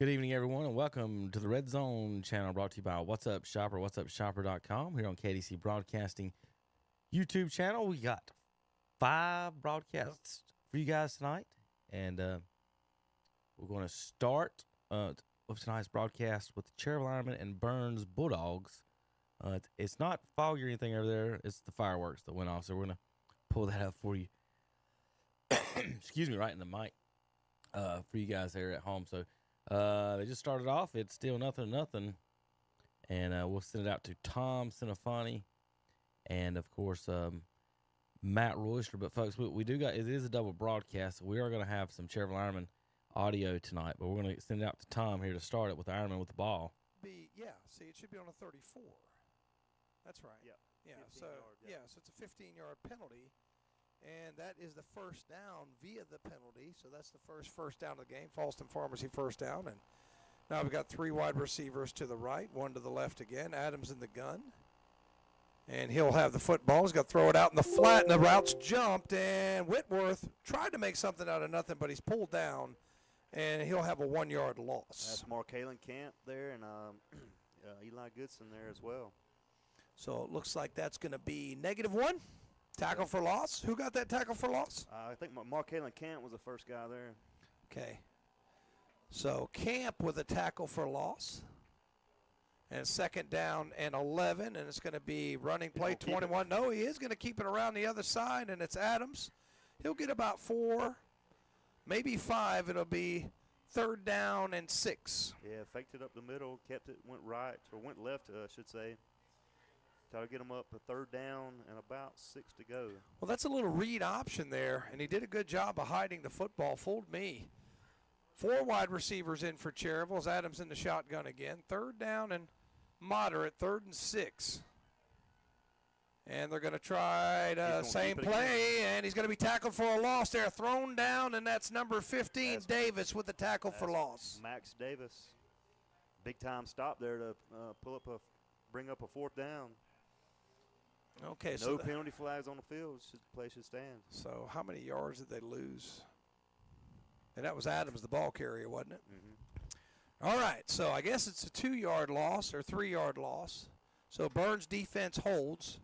Good evening, everyone, and welcome to the Red Zone channel brought to you by What's Up Shopper, whatsupshopper.com. Here on KTC Broadcasting YouTube channel. We got 5 broadcasts for you guys tonight, and we're going to start with tonight's broadcast with the Cherokee Ironman and Burns Bulldogs. It's not foggy or anything over there. It's the fireworks that went off, so we're going to pull that up for you. Excuse me, right in the mic for you guys there at home. So they just started off. It's still nothing, and we'll send it out to Tom Sinofani and, of course, Matt Royster. But, folks, we do got – it is a double broadcast, so we are going to have some Cherokee Ironman audio tonight. But we're going to send it out to Tom here to start it with the Ironman with the ball. See, it should be on a 34. That's right. Yeah, so it's a 15-yard penalty. And that is the first down via the penalty. So that's the first down of the game. Falston Pharmacy first down. And now we've got 3 wide receivers to the right, 1 to the left again. Adams in the gun. And he'll have the football. He's got to throw it out in the flat, and the route's jumped. And Whitworth tried to make something out of nothing, but he's pulled down, and he'll have a 1-yard loss. That's Markalen Camp there, and Eli Goodson there as well. So it looks like that's going to be -1. Tackle for loss. Who got that tackle for loss? I think Markalen Camp was the first guy there. Okay. So Camp with a tackle for loss. And 2nd down and 11. And it's going to be running play 21. No, he is going to keep it around the other side, and it's Adams. He'll get about 4, maybe 5. It'll be 3rd down and 6. Yeah, faked it up the middle, kept it, went right, or went left, I should say. Try to get him up a 3rd down and about 6 to go. Well, that's a little read option there, and he did a good job of hiding the football. Fooled me. 4 wide receivers in for Cherokee. Adams in the shotgun again. 3rd down and moderate, 3rd and 6. And they're going to try the same play, and he's going to be tackled for a loss there. Thrown down, and that's number 15, Davis, with the tackle for loss. Max Davis. Big-time stop there to bring up a 4th down. Okay, no penalty flags on the field. Play should stand. So how many yards did they lose? And that was Adams, the ball carrier, wasn't it? Mm-hmm. All right, so I guess it's a 2-yard loss or 3-yard loss. So Burns' defense holds.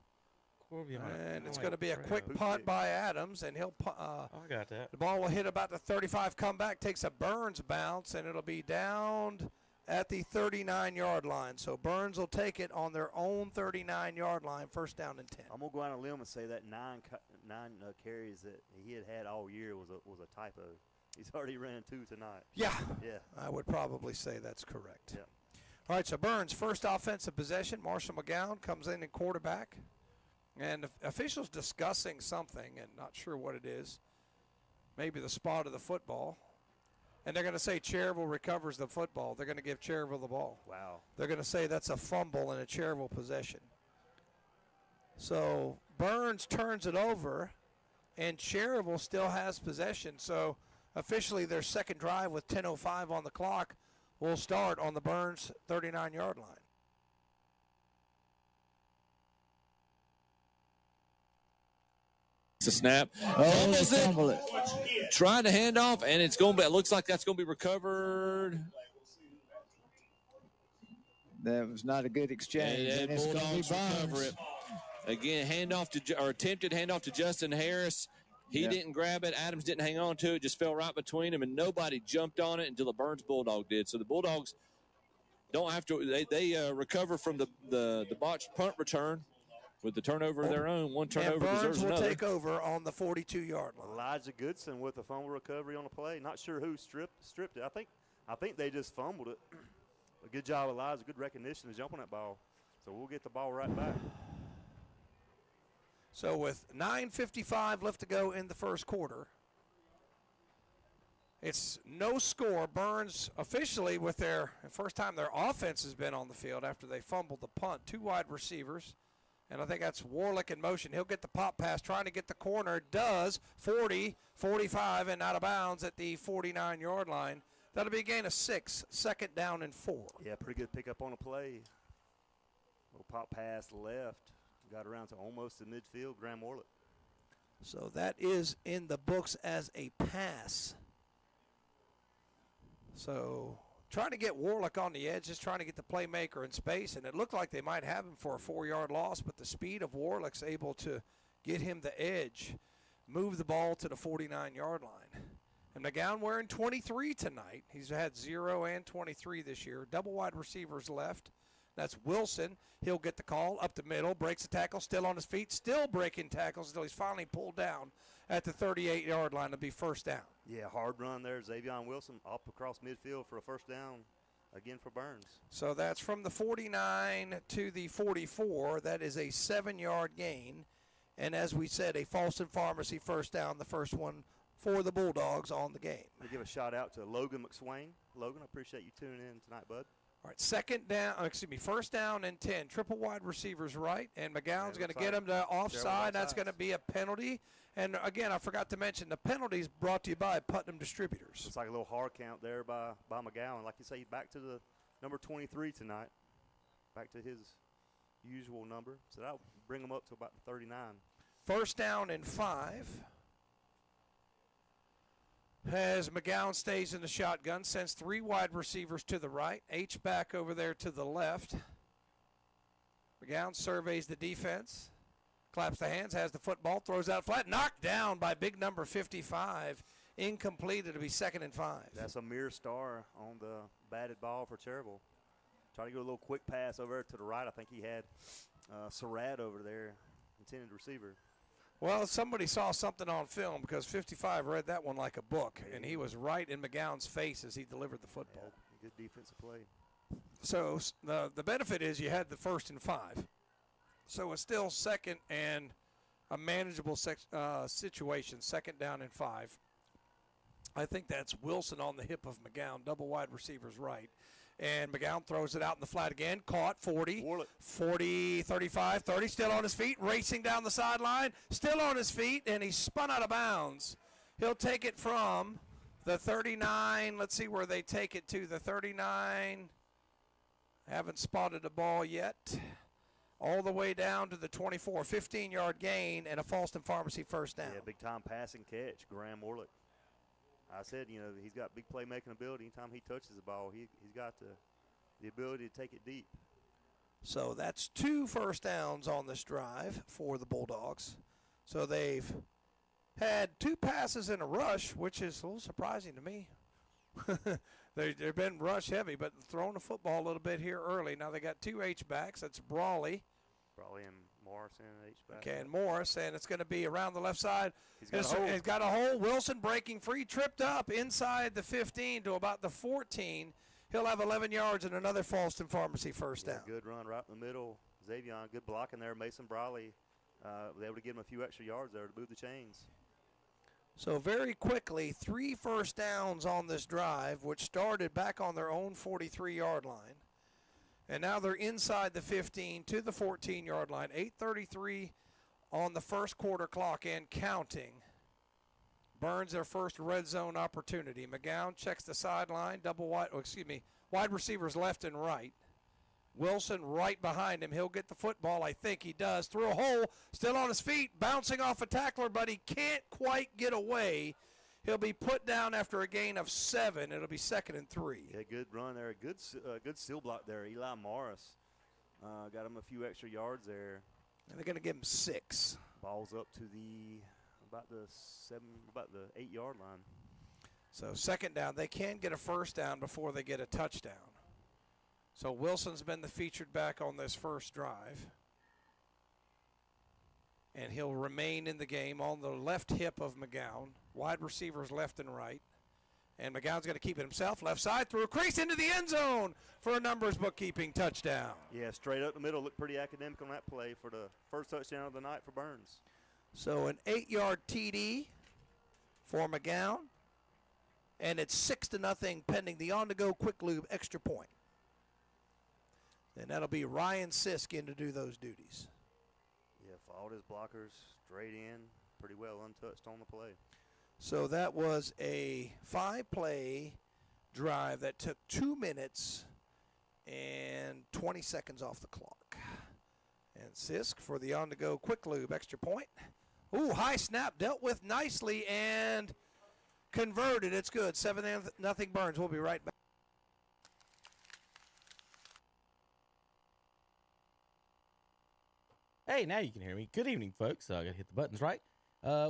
And it's going to be a quick punt by Adams, and he'll I got that. The ball will hit about the 35, come back, takes a Burns bounce, and it'll be down at the 39-yard line. So Burns will take it on their own 39-yard line, 1st down and 10. I'm going to go out on a limb and say that 9 carries that he had all year was a typo. He's already ran 2 tonight. Yeah. Yeah. I would probably say that's correct. Yeah. All right, so Burns, first offensive possession. Marshall McGowan comes in quarterback. And officials discussing something, and not sure what it is. Maybe the spot of the football. And they're going to say Cherokee recovers the football. They're going to give Cherokee the ball. Wow. They're going to say that's a fumble and a Cherokee possession. So Burns turns it over, and Cherokee still has possession. So officially their 2nd drive with 10:05 on the clock will start on the Burns 39-yard line. It's a snap. Fumbles it. Trying to hand off, and it's going to be. It looks like that's going to be recovered. That was not a good exchange. And it's going to be recover it. Again, attempted handoff to Justin Harris. He didn't grab it. Adams didn't hang on to it. Just fell right between them, and nobody jumped on it until the Burns Bulldog did. So the Bulldogs don't have to. They recover from the botched punt return. With the turnover of their own, one turnover deserves another. Burns will take over on the 42-yard line. Elijah Goodson with a fumble recovery on the play. Not sure who stripped it. I think they just fumbled it. A good job, Elijah. Good recognition to jump on that ball. So we'll get the ball right back. So with 9:55 left to go in the 1st quarter, it's no score. Burns officially with their first time their offense has been on the field after they fumbled the punt. 2 wide receivers. And I think that's Warlick in motion. He'll get the pop pass, trying to get the corner. Does. 40, 45, and out of bounds at the 49-yard line. That'll be a gain of 6, 2nd down and 4. Yeah, pretty good pickup on the play. Little pop pass left. Got around to almost the midfield, Graham Warlick. So that is in the books as a pass. So trying to get Warlick on the edge, just trying to get the playmaker in space, and it looked like they might have him for a 4-yard loss, but the speed of Warlick's able to get him the edge, move the ball to the 49-yard line. And McGowan wearing 23 tonight. He's had 0 and 23 this year. Double wide receivers left. That's Wilson. He'll get the call up the middle, breaks the tackle, still on his feet, still breaking tackles until he's finally pulled down at the 38-yard line to be first down. Yeah, hard run there. Xavion Wilson up across midfield for a first down again for Burns. So that's from the 49 to the 44. That is a 7-yard gain. And as we said, a Falston Pharmacy first down, the first one for the Bulldogs on the game. We give a shout out to Logan McSwain. Logan, I appreciate you tuning in tonight, bud. All right, first down and 10. Triple wide receivers right, and McGowan's going to get him to offside. That's going to be a penalty. And, again, I forgot to mention, the penalty's brought to you by Putnam Distributors. It's like a little hard count there by McGowan. Like you say, back to the number 23 tonight, back to his usual number. So that'll bring him up to about 39. First down and 5. As McGowan stays in the shotgun, sends 3 wide receivers to the right, H-back over there to the left. McGowan surveys the defense, claps the hands, has the football, throws out flat, knocked down by big number 55. Incomplete. It'll be 2nd and 5. That's Amir Starr on the batted ball for Cherville. Try to go a little quick pass over to the right. I think he had Surratt over there, intended receiver. Well, somebody saw something on film because 55 read that one like a book, and he was right in McGowan's face as he delivered the football. Yeah, good defensive play. So the benefit is you had the 1st and 5. So it's still 2nd and a manageable situation, 2nd down and 5. I think that's Wilson on the hip of McGowan, double wide receivers right. And McGowan throws it out in the flat again. Caught, 40, 40, 35, 30. Still on his feet, racing down the sideline. Still on his feet, and he's spun out of bounds. He'll take it from the 39. Let's see where they take it to. The 39. Haven't spotted the ball yet. All the way down to the 24. 15-yard gain and a Falston Pharmacy first down. Yeah, big-time passing catch, Graham Orlick. I said, he's got big playmaking ability. Anytime he touches the ball, he's got the ability to take it deep. So that's 2 first downs on this drive for the Bulldogs. So they've had 2 passes in a rush, which is a little surprising to me. They've been rush heavy, but throwing the football a little bit here early. Now they got 2 H-backs. That's Brawley. Brawley and Morrison, H-back. Okay, and Morris, and it's going to be around the left side. He's got a hole. Wilson breaking free, tripped up inside the 15 to about the 14. He'll have 11 yards and another Falston Pharmacy first down. Good run right in the middle. Xavion, good blocking there. Mason Brawley was able to give him a few extra yards there to move the chains. So very quickly, 3 first downs on this drive, which started back on their own 43-yard line. And now they're inside the 15 to the 14-yard line. 8:33 on the first quarter clock and counting. Burns their first red zone opportunity. McGowan checks the sideline, wide receivers left and right. Wilson right behind him. He'll get the football. I think he does. Through a hole, still on his feet, bouncing off a tackler, but he can't quite get away. He'll be put down after a gain of 7. It'll be 2nd and 3. Yeah, good run there. Good seal block there. Eli Morris got him a few extra yards there. And they're going to give him 6. Ball's up to about the 8-yard line. So 2nd down. They can get a first down before they get a touchdown. So Wilson's been the featured back on this first drive. And he'll remain in the game on the left hip of McGowan. Wide receivers left and right. And McGowan's going to keep it himself. Left side through a crease into the end zone for a numbers bookkeeping touchdown. Yeah, straight up the middle. Looked pretty academic on that play for the first touchdown of the night for Burns. So an 8-yard TD for McGowan. And it's 6-0 pending the on-the-go quick lube extra point. And that'll be Ryan Sisk in to do those duties. Yeah, followed his blockers straight in, pretty well untouched on the play. So that was a 5-play drive that took 2 minutes and 20 seconds off the clock. And Sisk for the on-the-go quick lube extra point. Ooh, high snap, dealt with nicely and converted. It's good. 7-0 Burns. We'll be right back. Hey, now you can hear me. Good evening, folks. I got to hit the buttons right.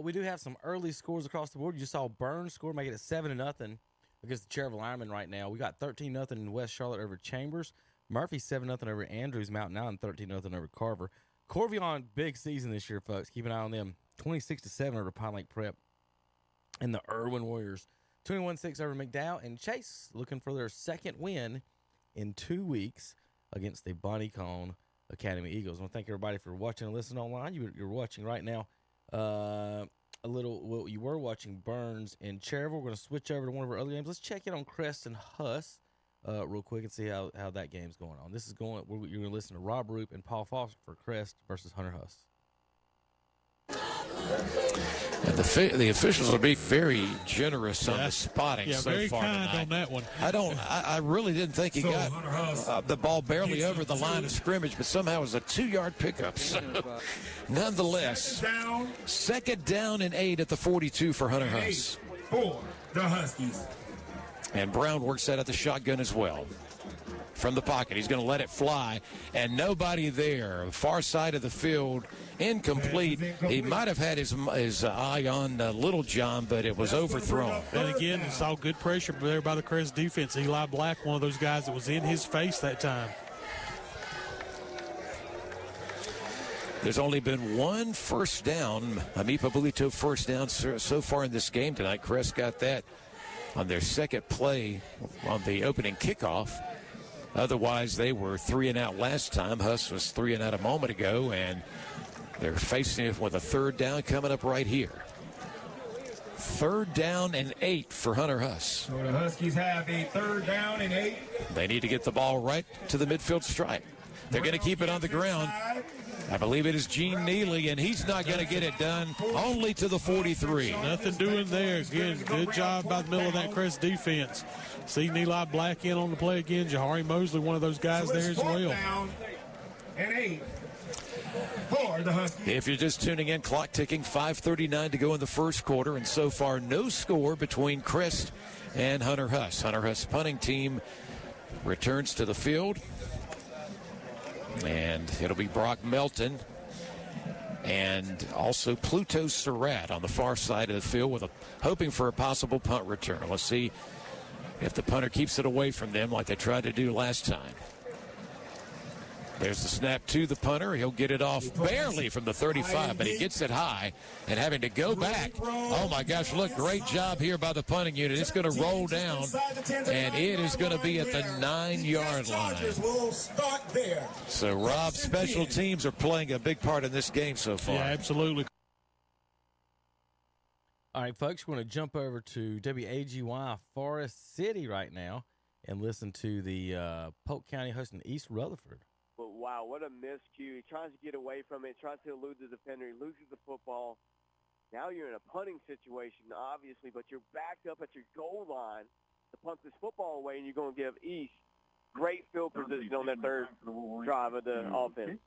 We do have some early scores across the board. You just saw Burns score, make it 7-0 against the Cherokee Ironman right now. We got 13-0 in West Charlotte over Chambers. Murphy 7-0 over Andrews. Mountain Island 13-0 over Carver. Corvion, big season this year, folks. Keep an eye on them. 26-7 over Pine Lake Prep. And the Irwin Warriors, 21-6 over McDowell. And Chase looking for their second win in 2 weeks against the Bonnie Cone Academy Eagles. I want to thank everybody for watching and listening online. You're watching right now you were watching Burns and Cherokee. We're going to switch over to one of our other games. Let's check in on Crest and Huss real quick and see how that game's going on. You're going to listen to Rob Roop and Paul Foster for Crest versus Hunter Huss. And the officials will be very generous on the spotting so very far kind tonight. on that one. I really didn't think he got the ball barely over the line of scrimmage, but somehow it was a 2-yard pickup. So, nonetheless, second down and 8 at the 42 for Hunter Huss. For the Huskies. And Brown works that at the shotgun as well. From the pocket, he's going to let it fly, and nobody there. Far side of the field, incomplete. He might have had his eye on Little John, but it was overthrown. And again, it's all good pressure there by the Crest defense. Eli Black, one of those guys that was in his face that time. There's only been one first down, Amipa Bulito first down so far in this game tonight. Crest got that on their second play on the opening kickoff. Otherwise, they were 3 and out last time. Huss was 3 and out a moment ago, and they're facing it with a third down coming up right here. Third down and 8 for Hunter Huss. So the Huskies have a third down and 8. They need to get the ball right to the midfield stripe. They're going to keep it on the ground. I believe it is Gene Neely, and he's not going to get it done, only to the 43. Nothing doing there. Again, good job by the middle of that Crest defense. See Eli Black in on the play again. Jahari Mosley, one of those guys there as well. Down and 8 for the Huskies. If you're just tuning in, clock ticking, 5:39 to go in the first quarter, and so far no score between Crest and Hunter Huss. Hunter Huss punting team returns to the field. And it'll be Brock Melton and also Pluto Surratt on the far side of the field hoping for a possible punt return. Let's see if the punter keeps it away from them like they tried to do last time. There's the snap to the punter. He'll get it off barely from the 35, but he gets it high and having to go back. Oh, my gosh, look, great job here by the punting unit. It's going to roll down, and it is going to be at the 9-yard line. So, Rob, special teams are playing a big part in this game so far. Yeah, absolutely. All right, folks, we're going to jump over to WAGY Forest City right now and listen to the Polk County hosting East Rutherford. But wow, what a miscue. He tries to get away from it, tries to elude the defender. He loses the football. Now you're in a punting situation, obviously, but you're backed up at your goal line to punt this football away, and you're going to give East great field position on their third drive of the offense.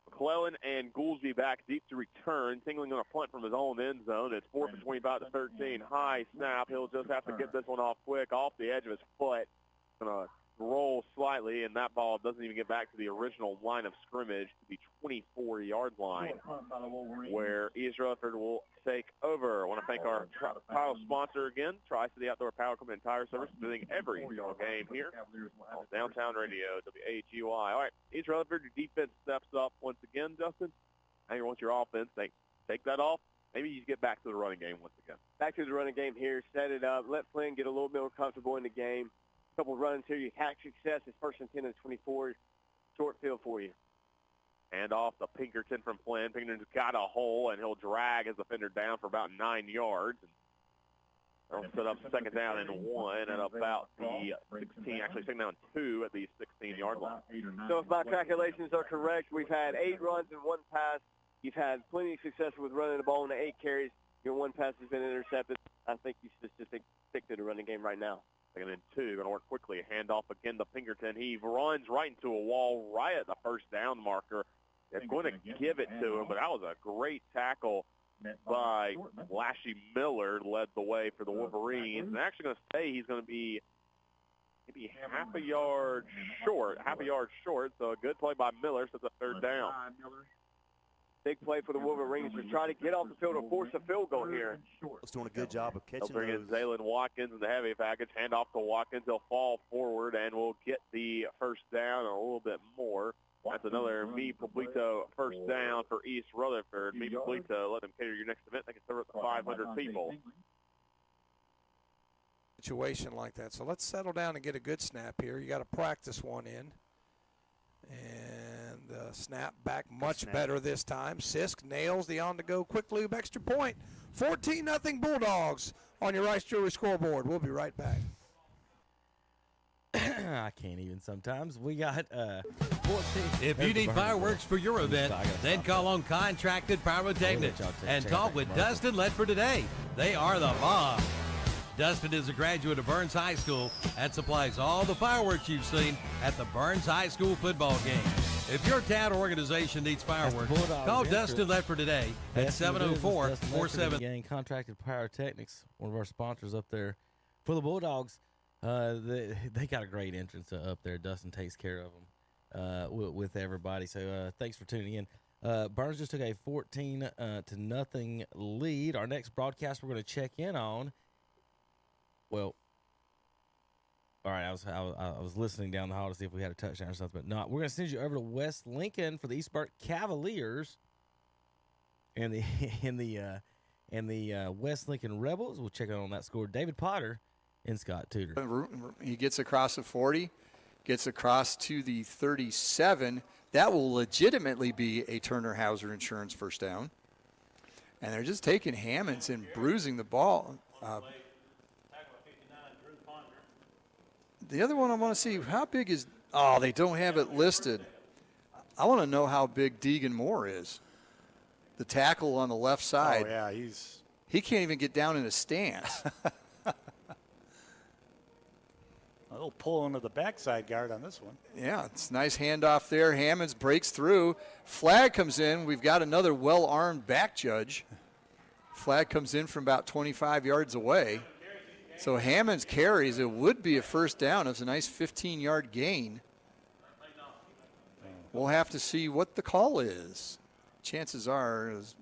McClellan and Goolsby back deep to return. Tingling on a punt from his own end zone. It's 4th and 25 to 13. High snap. He'll just have to get this one off quick, off the edge of his foot. Going to roll slightly, and that ball doesn't even get back to the original line of scrimmage, to the 24-yard line, where East Rutherford will take over. I want to thank our title sponsor again, Tri-City Outdoor Power Equipment and Tire Service, visiting every single game here on Downtown Radio, WAGY. All right, East Rutherford, your defense steps up once again, Justin. Now you want your offense. Take that off. Maybe you get back to the running game once again. Back to the running game here. Set it up. Let Flynn get a little bit more comfortable in the game. Couple of runs here. You hack success. It's 1st and 10 and 24. Short field for you. And off to Pinkerton from Flynn. Pinkerton's got a hole, and he'll drag his defender down for about 9 yards. They'll set up second down and 1 at about the 16, actually second down 2 at the 16-yard line. So if my calculations are correct, we've had 8 runs and 1 pass. You've had plenty of success with running the ball in the 8 carries. Your 1 pass has been intercepted. I think you should just stick to the running game right now. Second and 2, going to work quickly. Handoff again to Pinkerton. He runs right into a wall right at the first down marker. They're going to give it to him, but that was a great tackle by Lashy Miller, led the way for the Wolverines. And actually going to say he's going to be maybe half a yard short. So a good play by Miller, so it's a third down. Big play for the Wolverines. They're trying to get off the field or force a field goal here. He's doing a good job of catching They'll bring in those. Zaylen Watkins in the heavy package. Hand off to Watkins. He'll fall forward, and we'll get the first down and a little bit more. That's another Me Publito first down for East Rutherford. Me Publito, let them cater your next event. They can serve up to 500 people. Situation like that. So let's settle down and get a good snap here. You got to practice one in. And snap back much better this time. Sisk nails the on-the-go quick lube extra point. 14-0 Bulldogs on your Rice Jewelry scoreboard. We'll be right back. I can't even sometimes. We got 14. If you need fireworks for your event, then call on Contracted Pyrotechnics and talk with Dustin Ledford today. They are the bomb. Dustin is a graduate of Burns High School and supplies all the fireworks you've seen at the Burns High School football game. If your town or organization needs fireworks, call Dustin Ledford today at 704-47. Gang Contracted Pyrotechnics, one of our sponsors up there for the Bulldogs. They got a great entrance up there. Dustin takes care of them with everybody. So thanks for tuning in. Burns just took a 14-0 lead. Our next broadcast we're going to check in on. Well, all right. I was listening down the hall to see if we had a touchdown or something, but not. We're going to send you over to West Lincoln for the East Burke Cavaliers and the West Lincoln Rebels. We'll check out on that score. David Potter and Scott Tudor. He gets across the 40, gets across to the 37. That will legitimately be a Turner Hauser Insurance first down. And they're just taking Hammonds and bruising the ball. The other one I want to see, how big is – oh, they don't have it listed. I want to know how big Deegan Moore is. The tackle on the left side. Oh, yeah, he can't even get down in a stance. A little pull into the backside guard on this one. Yeah, it's a nice handoff there. Hammonds breaks through. Flag comes in. We've got another well-armed back judge. Flag comes in from about 25 yards away. So Hammonds carries. It would be a first down. It's a nice 15-yard gain. We'll have to see what the call is. Chances are is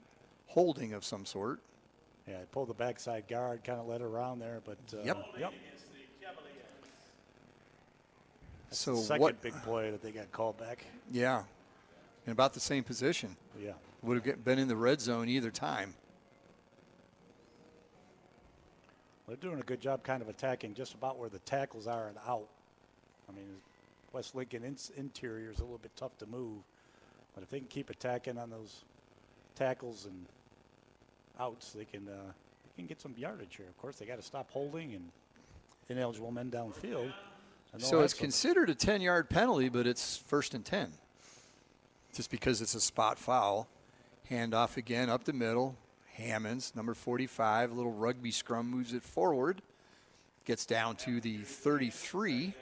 holding of some sort. Yeah, pulled the backside guard, kind of led around there, but Yep. That's So the second what? Big play that they got called back. Yeah, in about the same position. Yeah. Would have been in the red zone either time. They're doing a good job kind of attacking just about where the tackles are and out. I mean, West Lincoln interior is a little bit tough to move, but if they can keep attacking on those tackles and outs, they can get some yardage here. Of course, they got to stop holding and ineligible men downfield. So it's considered a 10-yard penalty, but it's 1st and 10. Just because it's a spot foul. Handoff again up the middle. Hammonds, number 45, a little rugby scrum, moves it forward. Gets down to the 33.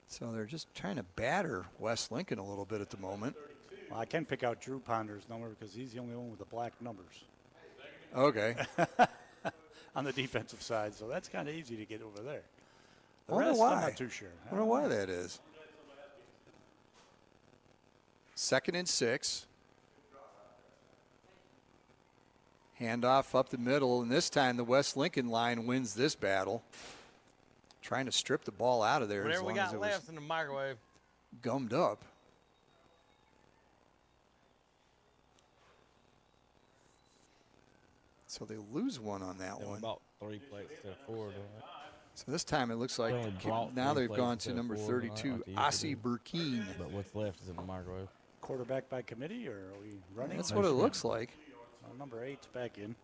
So they're just trying to batter West Lincoln a little bit at the moment. Well, I can pick out Drew Ponder's number because he's the only one with the black numbers. Okay. On the defensive side, so that's kind of easy to get over there. The I wonder rest, why. I'm not too sure. I wonder why that is. 2nd and 6. Handoff up the middle, and this time the West Lincoln line wins this battle. Trying to strip the ball out of there. Whatever as we long as got it was left in the microwave. gummed up. So they lose one on that one. About 3 plates instead of 4. So this time it looks like now they've gone to number 32, Ossie Burkeen. But what's left is in the microwave. Quarterback by committee, or are we running? That's what it looks like. Number 8's back in.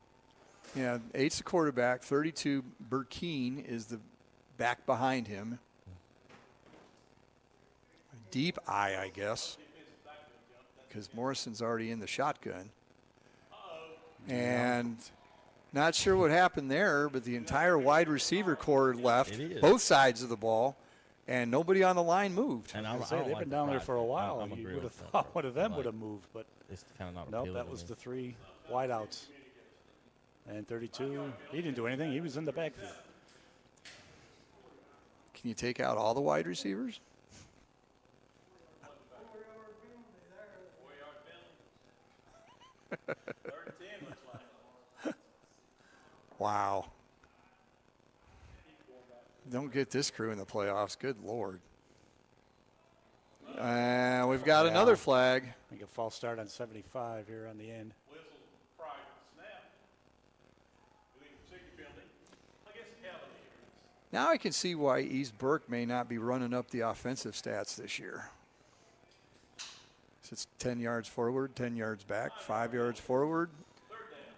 Yeah, 8's the quarterback. 32, Burkeen is the back behind him. Deep eye, I guess, because Morrison's already in the shotgun. And not sure what happened there, but the entire wide receiver core left, both sides of the ball, and nobody on the line moved. And they've been down there for a while. You would have thought one of them would have moved, but it's kind of not. Nope, that was the 3 wideouts. And 32, he didn't do anything. He was in the backfield. Can you take out all the wide receivers? Wow. Don't get this crew in the playoffs. Good Lord. We've got another flag. I think a false start on 75 here on the end. Now I can see why East Burke may not be running up the offensive stats this year. So it's 10 yards forward, 10 yards back, 5 yards forward,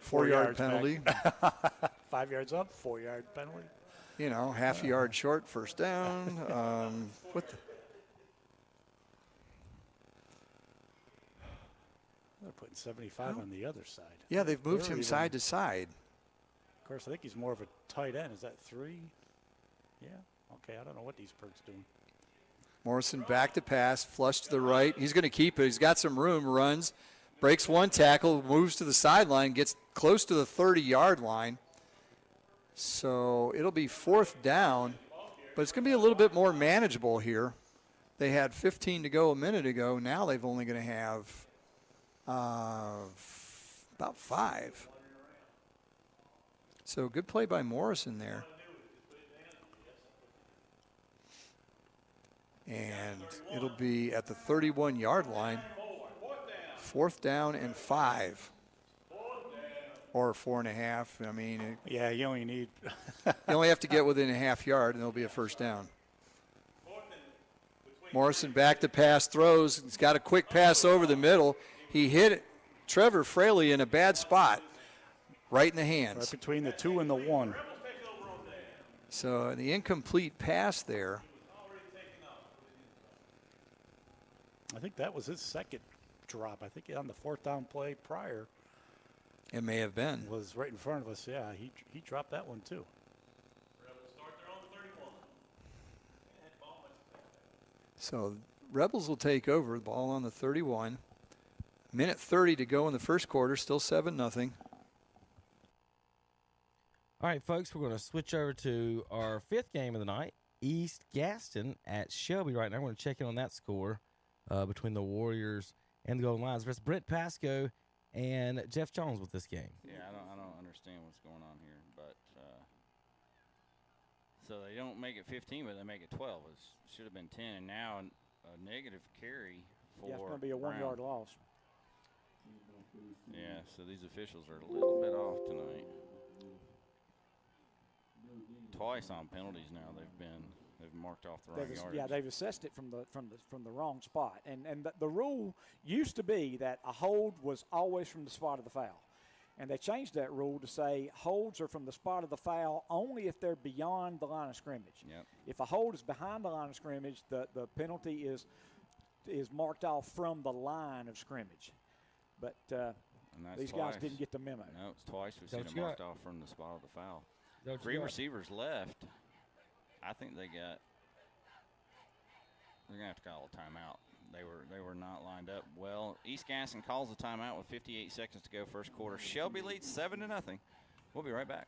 4-yard penalty. 5 yards up, 4-yard penalty. You know, half a yard short, first down. What the? They're putting 75 on the other side. Yeah, they've moved him side to side. Of course, I think he's more of a tight end. Is that 3? Yeah. Okay, I don't know what these Perks doing. Morrison back to pass, flush to the right. He's going to keep it. He's got some room, runs, breaks one tackle, moves to the sideline, gets close to the 30-yard line. So it'll be 4th down, but it's going to be a little bit more manageable here. They had 15 to go a minute ago. Now they've only going to have about 5. So good play by Morrison there. And it'll be at the 31-yard line. 4th down and 5. Or 4.5. I mean, yeah, you only need. You only have to get within a half yard, and it'll be a first down. Morrison back to pass, throws. He's got a quick pass over the middle. He hit Trevor Fraley in a bad spot, right in the hands. Right between the 2 and the 1. So the incomplete pass there. I think that was his second drop. I think on the 4th down play prior. It may have been. Was right in front of us. Yeah, he dropped that one too. So Rebels will take over. The ball on the 31. Minute 30 to go in the first quarter. Still 7-0. All right, folks, we're going to switch over to our 5th game of the night. East Gaston at Shelby right now. We're going to check in on that score between the Warriors and the Golden Lions. Versus Brent Pascoe and Jeff Jones with this game. Yeah, I don't understand what's going on here, but so they don't make it 15, but they make it 12. It should have been 10, and now a negative carry for. Yeah, it's going to be a 1-yard loss. Yeah, so these officials are a little bit off tonight. Twice on penalties now they've marked off the right yardage. Yeah, they've assessed it from the wrong spot, and the rule used to be that a hold was always from the spot of the foul, and they changed that rule to say holds are from the spot of the foul only if they're beyond the line of scrimmage. Yep. If a hold is behind the line of scrimmage, the penalty is marked off from the line of scrimmage. But these guys didn't get the memo. No, it's twice we've seen it marked off from the spot of the foul. 3 receivers left. I think they're gonna have to call a timeout. They were not lined up well. East Gaston calls a timeout with 58 seconds to go first quarter. Shelby leads 7-0. We'll be right back.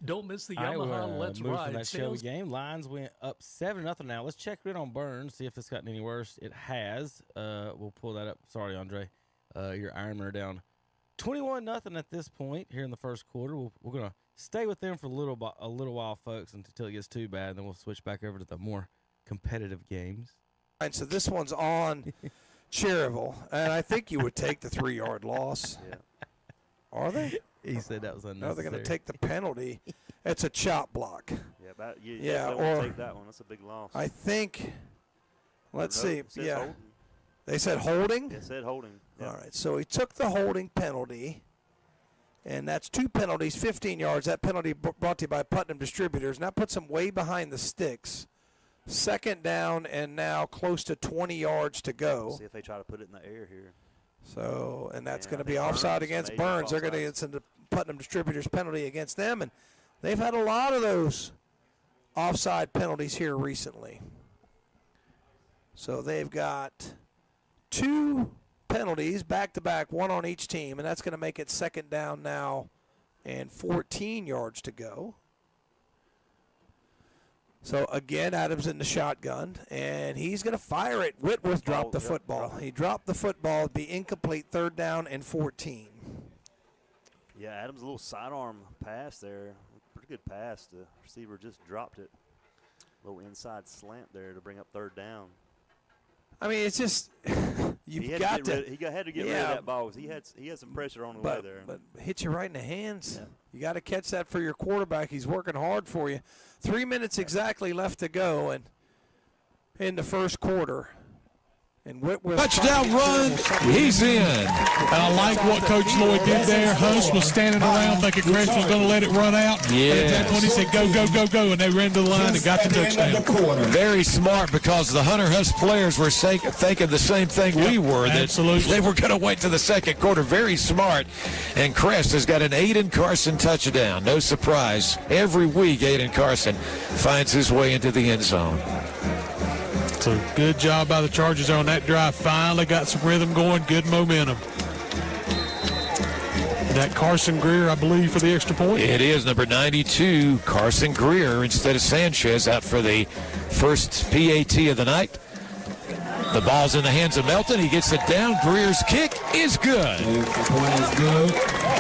Don't miss the Yamaha Let's Ride that Shelby game. Lions went up 7-0 now. Let's check in on Burns, see if it's gotten any worse. It has. We'll pull that up. Sorry, Andre. Your Ironman are down 21-0 at this point here in the first quarter. We're going to stay with them for a little while, folks, until it gets too bad. And then we'll switch back over to the more competitive games. All right, so this one's on Cherokee, and I think you would take the 3-yard loss. Yeah. Are they? He said that was unnecessary. No, they're going to take the penalty. It's a chop block. Yeah, or take that one. That's a big loss. I think. Let's see. Yeah, holding. They said holding. It said holding. Yep. All right, so he took the holding penalty, and that's 2 penalties, 15 yards. That penalty brought to you by Putnam Distributors, and that puts him way behind the sticks. 2nd down, and now close to 20 yards to go. See if they try to put it in the air here. So, and that's going to be offside against Burns. They're going to get the Putnam Distributors penalty against them, and they've had a lot of those offside penalties here recently. So they've got 2 penalties back-to-back, 1 on each team, and that's going to make it 2nd down now and 14 yards to go. So, again, Adams in the shotgun, and he's going to fire it. Whitworth dropped the football. He dropped the football. It'd be incomplete, 3rd down and 14. Yeah, Adams' a little sidearm pass there. Pretty good pass. The receiver just dropped it. A little inside slant there to bring up 3rd down. I mean, it's just you've got to. He had to get rid of that ball. He had some pressure on the way there. But hit you right in the hands. Yeah. You got to catch that for your quarterback. He's working hard for you. 3 minutes exactly left to go, and in the first quarter. And Whitworth touchdown run, he's in. And I like what Coach Lloyd did there. Huss was standing around thinking Crest was going to let it run out. Yeah. But at that point he said, go, go, go, go, and they ran to the line and got the touchdown. Very smart, because the Hunter Huss players were thinking the same thing we were, that absolutely. They were going to wait to the second quarter. Very smart. And Crest has got an Aiden Carson touchdown. No surprise. Every week Aiden Carson finds his way into the end zone. So good job by the Chargers on that drive. Finally got some rhythm going, good momentum. That Carson Greer, I believe, for the extra point. It is number 92, Carson Greer, instead of Sanchez, out for the first PAT of the night. The ball's in the hands of Melton. He gets it down. Greer's kick is good.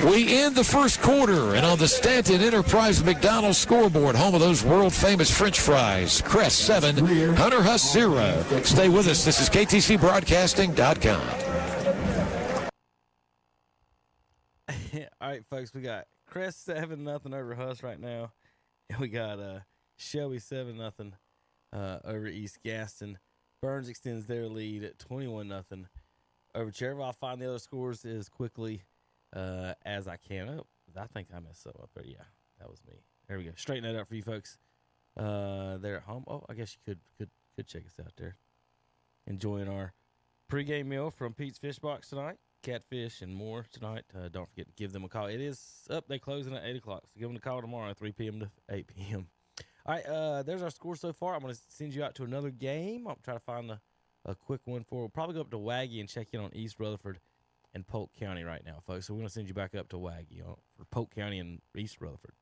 We end the first quarter, and on the Stanton Enterprise McDonald's scoreboard, home of those world-famous French fries, Crest 7, Hunter Huss 0. Stay with us. This is KTCBroadcasting.com. All right, folks, we got Crest 7-0 over Huss right now, and we got Shelby 7-0 over East Gaston. Burns extends their lead at 21-0 over Cherokee. I'll find the other scores as quickly as I can. Oh, I think I messed up there. Yeah, that was me. There we go. Straighten that up for you folks. They're at home. Oh, I guess you could check us out there. Enjoying our pregame meal from Pete's Fish Box tonight. Catfish and more tonight. Don't forget to give them a call. It is up. They closing at 8 o'clock. So give them a call tomorrow, 3 p.m. to 8 p.m. All right, there's our score so far. I'm going to send you out to another game. I'll try to find a quick one for. We'll probably go up to Waggy and check in on East Rutherford and Polk County right now, folks. So we're going to send you back up to Waggy for Polk County and East Rutherford.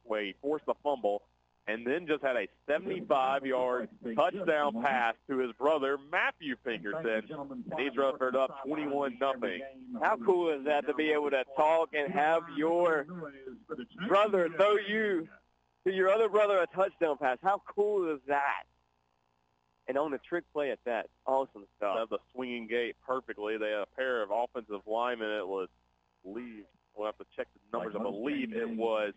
Way forced the fumble, and then just had a 75-yard touchdown pass to his brother, Matthew Pinkerton. And East Rutherford up 21-0. How cool is that to be able to talk and have your brother throw you to your other brother a touchdown pass? How cool is that? And on the trick play at that. Awesome stuff. Have the swinging gate perfectly. They had a pair of offensive linemen. It was Lee. We'll have to check the numbers. I believe it was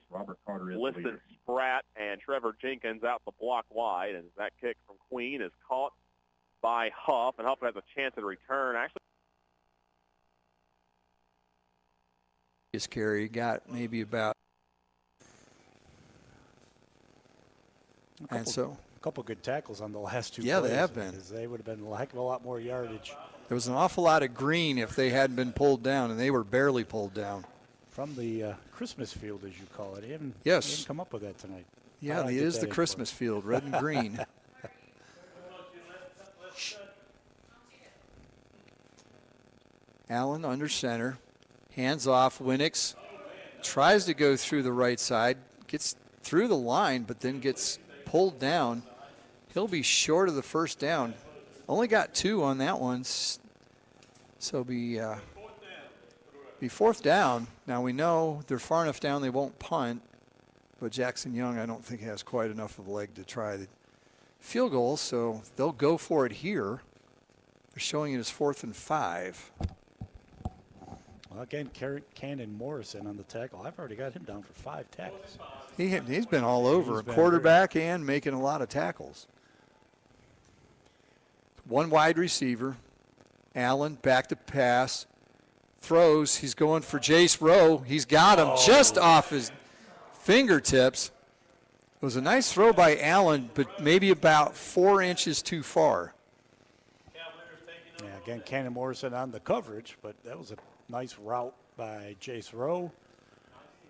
Liston Spratt and Trevor Jenkins out the block wide, and that kick from Queen is caught by Huff, and Huff has a chance at a return. Actually, his carry got maybe about, and so a couple good tackles on the last two. Yeah, plays. they have been. They would have been a heck of a lot more yardage. There was an awful lot of green if they hadn't been pulled down, and they were barely pulled down. From the Christmas field, as you call it. Yes. You didn't come up with that tonight. Yeah, it is the Christmas field, red and green. Allen under center. Hands off. Winix tries to go through the right side. Gets through the line, but then gets pulled down. He'll be short of the first down. Only got 2 on that one. So be 4th down. Now we know they're far enough down they won't punt, but Jackson Young I don't think has quite enough of a leg to try the field goal, so they'll go for it here. They're showing it as 4th and 5. Well, again, Cannon Morrison on the tackle. I've already got him down for 5 tackles. He's been all over, a quarterback and making a lot of tackles. One wide receiver. Allen back to pass. Throws. He's going for Jace Rowe. He's got him just off his fingertips. It was a nice throw by Allen, but maybe about 4 inches too far. Yeah, again, Cannon Morrison on the coverage, but that was a nice route by Jace Rowe.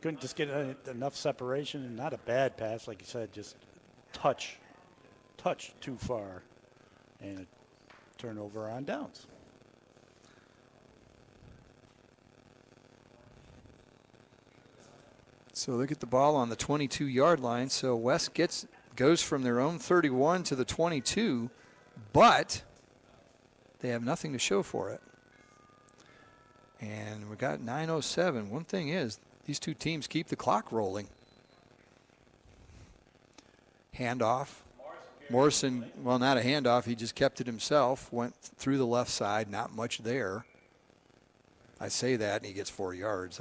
Couldn't just get enough separation, and not a bad pass, like you said, just touch too far, and a turnover on downs. So they get the ball on the 22-yard line. So West goes from their own 31 to the 22, but they have nothing to show for it. And we got 9:07. One thing is, these two teams keep the clock rolling. Handoff. Morrison, well, not a handoff. He just kept it himself. Went through the left side. Not much there. I say that, and he gets 4 yards.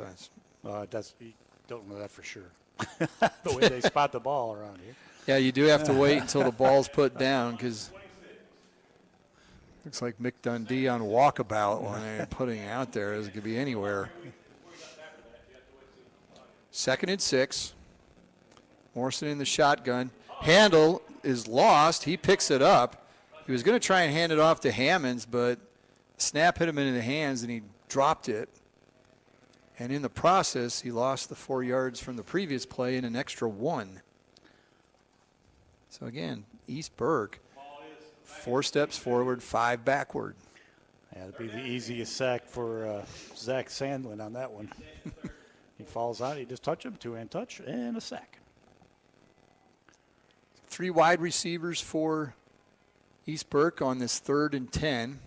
You don't know that for sure. The way they spot the ball around here. Yeah, you do have to wait until the ball's put down, because looks like Mick Dundee on walkabout when they're putting it out there. It could be anywhere. 2nd and 6. Morrison in the shotgun. Handle is lost. He picks it up. He was going to try and hand it off to Hammonds, but the snap hit him in the hands, and he dropped it. And in the process, he lost the 4 yards from the previous play and an extra 1. So again, East Burke, 4 steps forward, 5 backward. Yeah, it'd be the easiest sack for Zach Sandlin on that one. He falls out. You just touch him, 2-hand touch, and a sack. 3 wide receivers for East Burke on this 3rd and 10.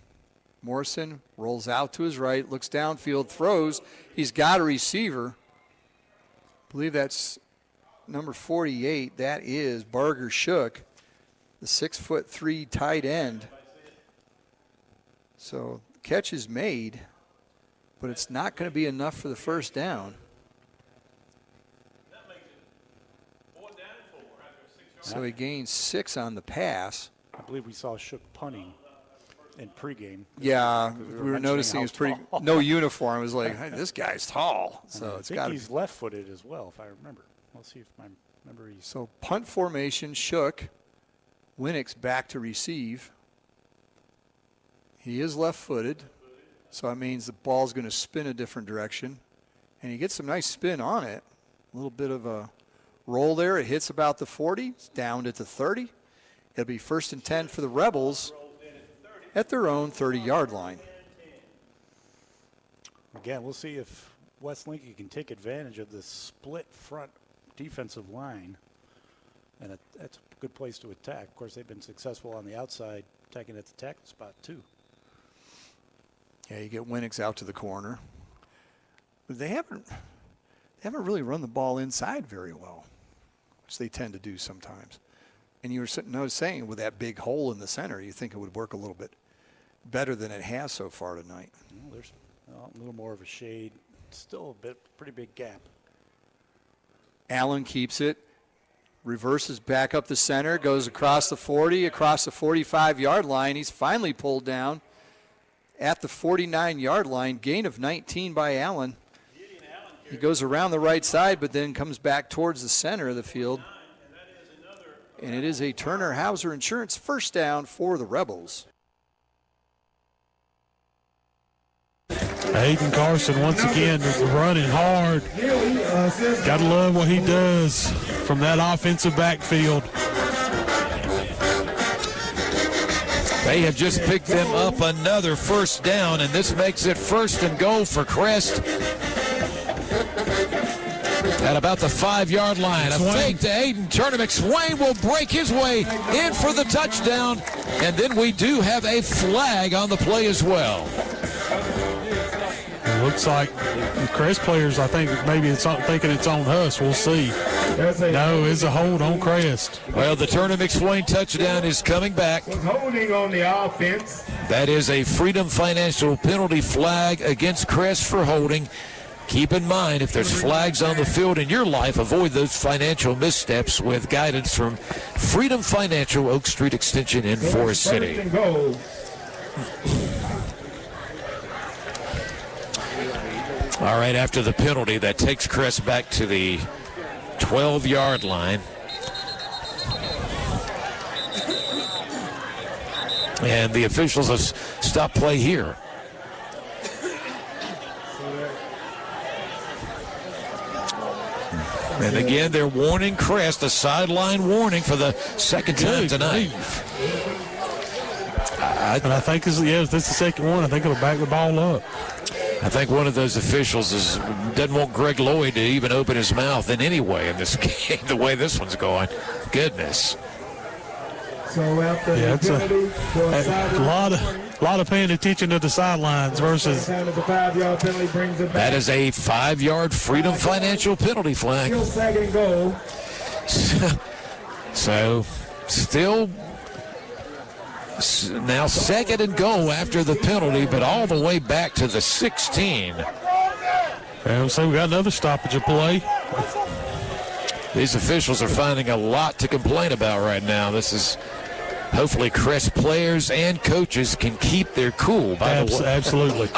Morrison rolls out to his right, looks downfield, throws. He's got a receiver. I believe that's number 48. That is Barger Shook, the 6'3" tight end. So catch is made, but it's not going to be enough for the first down. So he gains 6 on the pass. I believe we saw Shook punting in pregame. Yeah, we were noticing he was pretty no uniform. It was like, hey, this guy's tall. So it's got. He's left-footed as well, if I remember. Let's see if my memory. So punt formation, Shook. Winnick's back to receive. He is left-footed, so that means the ball's going to spin a different direction, and he gets some nice spin on it. A little bit of a roll there. It hits about the 40. It's down at the 30. It'll be 1st and 10 for the Rebels at their own 30-yard line. Again, we'll see if West Lincoln can take advantage of this split front defensive line, and that's a good place to attack. Of course, they've been successful on the outside, attacking at the tackle spot too. Yeah, you get Winnick's out to the corner. But they haven't really run the ball inside very well, which they tend to do sometimes. And you were saying with that big hole in the center, you think it would work a little bit better than it has so far tonight. Well, there's a little more of a shade. Still pretty big gap. Allen keeps it, reverses back up the center, goes across the 40, across the 45-yard line. He's finally pulled down at the 49-yard line. Gain of 19 by Allen. He goes around the right side, but then comes back towards the center of the field. And it is a Turner Hauser Insurance first down for the Rebels. Hayden Carson once again running hard. Got to love what he does from that offensive backfield. They have just picked them up another first down, and this makes it 1st and goal for Crest. At about the 5-yard line. A fake to Aiden Turner. McSwain will break his way in for the touchdown. And then we do have a flag on the play as well. It looks like the Crest players, I think, maybe it's thinking it's on Huss. We'll see. No, it's a hold on Crest. Well, the Turner McSwain touchdown is coming back. Holding on the offense. That is a Freedom Financial penalty flag against Crest for holding. Keep in mind, if there's flags on the field in your life, avoid those financial missteps with guidance from Freedom Financial, Oak Street Extension in Forest City. All right, after the penalty, that takes Crest back to the 12-yard line. And the officials have stopped play here. And again, they're warning Crest, a sideline warning for the second time tonight. And I think this is the second one. I think it'll back the ball up. I think one of those officials doesn't want Greg Lloyd to even open his mouth in any way in this game, the way this one's going. Goodness. So after it's a lot of paying attention to the sidelines versus. That is a 5-yard Freedom Financial penalty flag. Still second goal. So still now second and goal after the penalty, but all the way back to the 16. And so we got another stoppage of play. These officials are finding a lot to complain about right now. This is hopefully Crest players and coaches can keep their cool. By the way, absolutely.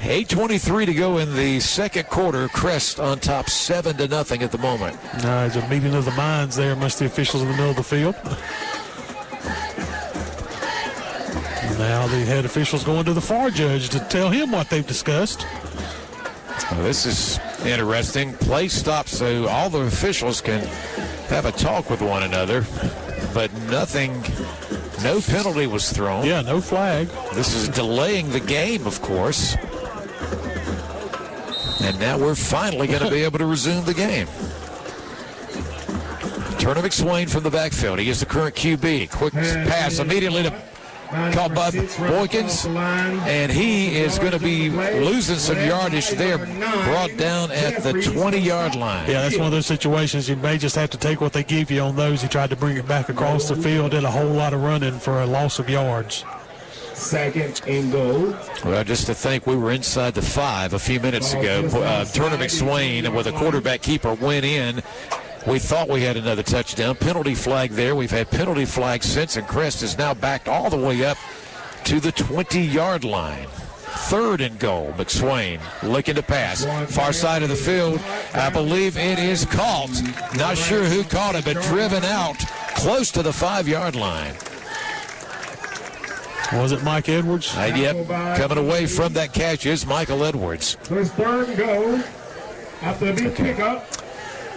8:23 to go in the second quarter. Crest on top 7-0 at the moment. It's a meeting of the minds there amongst the officials in the middle of the field. Now the head officials going to the FAR judge to tell him what they've discussed. Well, this is interesting. Play stops so all the officials can have a talk with one another, but no penalty was thrown. Yeah, no flag. This is delaying the game, of course. And now we're finally going to be able to resume the game. Turner McSwain from the backfield. He is the current QB. Quick pass immediately to caught by Boykins, and he is going to be losing some yardage there, brought down at the 20-yard line. Yeah, that's one of those situations you may just have to take what they give you on those. He tried to bring it back across the field, did a whole lot of running for a loss of yards. Second and goal. Well, just to think we were inside the 5 a few minutes ago. Turner McSwain with a quarterback keeper went in. We thought we had another touchdown. Penalty flag there. We've had penalty flags since, and Crest is now backed all the way up to the 20-yard line. Third and goal. McSwain looking to pass. Far side of the field. I believe it is caught. Not sure who caught it, but driven out close to the 5-yard line. Was it Mike Edwards? Yep. Coming away from that catch is Michael Edwards. There's third and goal after a big pickup.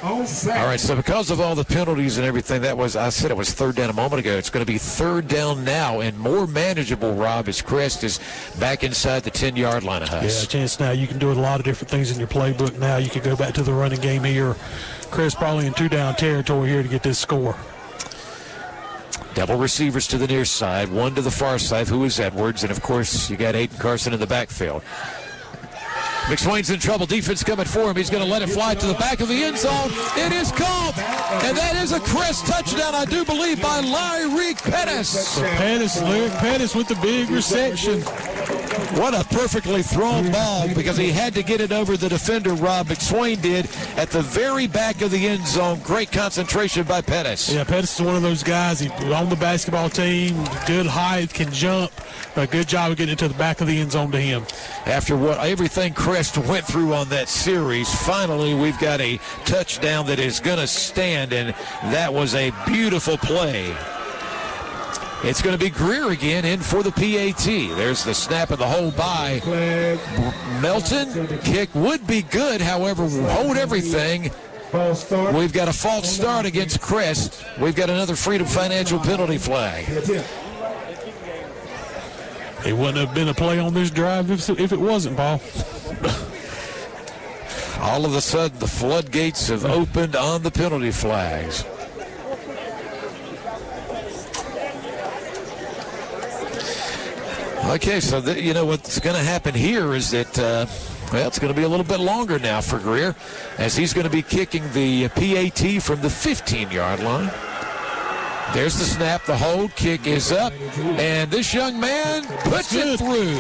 All right, so because of all the penalties and everything, I said it was third down a moment ago. It's going to be third down now and more manageable, Rob, as Crest is back inside the 10-yard line of Huss. Yeah, chance now you can do a lot of different things in your playbook now. You can go back to the running game here. Crest probably in 2-down territory here to get this score. Double receivers to the near side, one to the far side, who is Edwards, and, of course, you got Aiden Carson in the backfield. McSwain's in trouble. Defense coming for him. He's going to let it fly to the back of the end zone. It is caught, and that is a Crest touchdown, I do believe, by Lyric Pettis. Lyric Pettis with the big reception. What a perfectly thrown ball, because he had to get it over the defender, Rob. McSwain did at the very back of the end zone. Great concentration by Pettis. Yeah, Pettis is one of those guys. He's on the basketball team, good height, can jump. A good job of getting it to the back of the end zone to him. After everything Crest went through on that series, finally we've got a touchdown that is going to stand, and that was a beautiful play. It's going to be Greer again in for the PAT. There's the snap of the hold by Melton. Kick would be good, however, hold everything. We've got a false start against Crest. We've got another Freedom Financial penalty flag. It wouldn't have been a play on this drive if it wasn't, Paul. All of a sudden, the floodgates have opened on the penalty flags. Okay, so what's going to happen here is that, it's going to be a little bit longer now for Greer, as he's going to be kicking the PAT from the 15-yard line. There's the snap, the hold, kick is up, and this young man puts it through.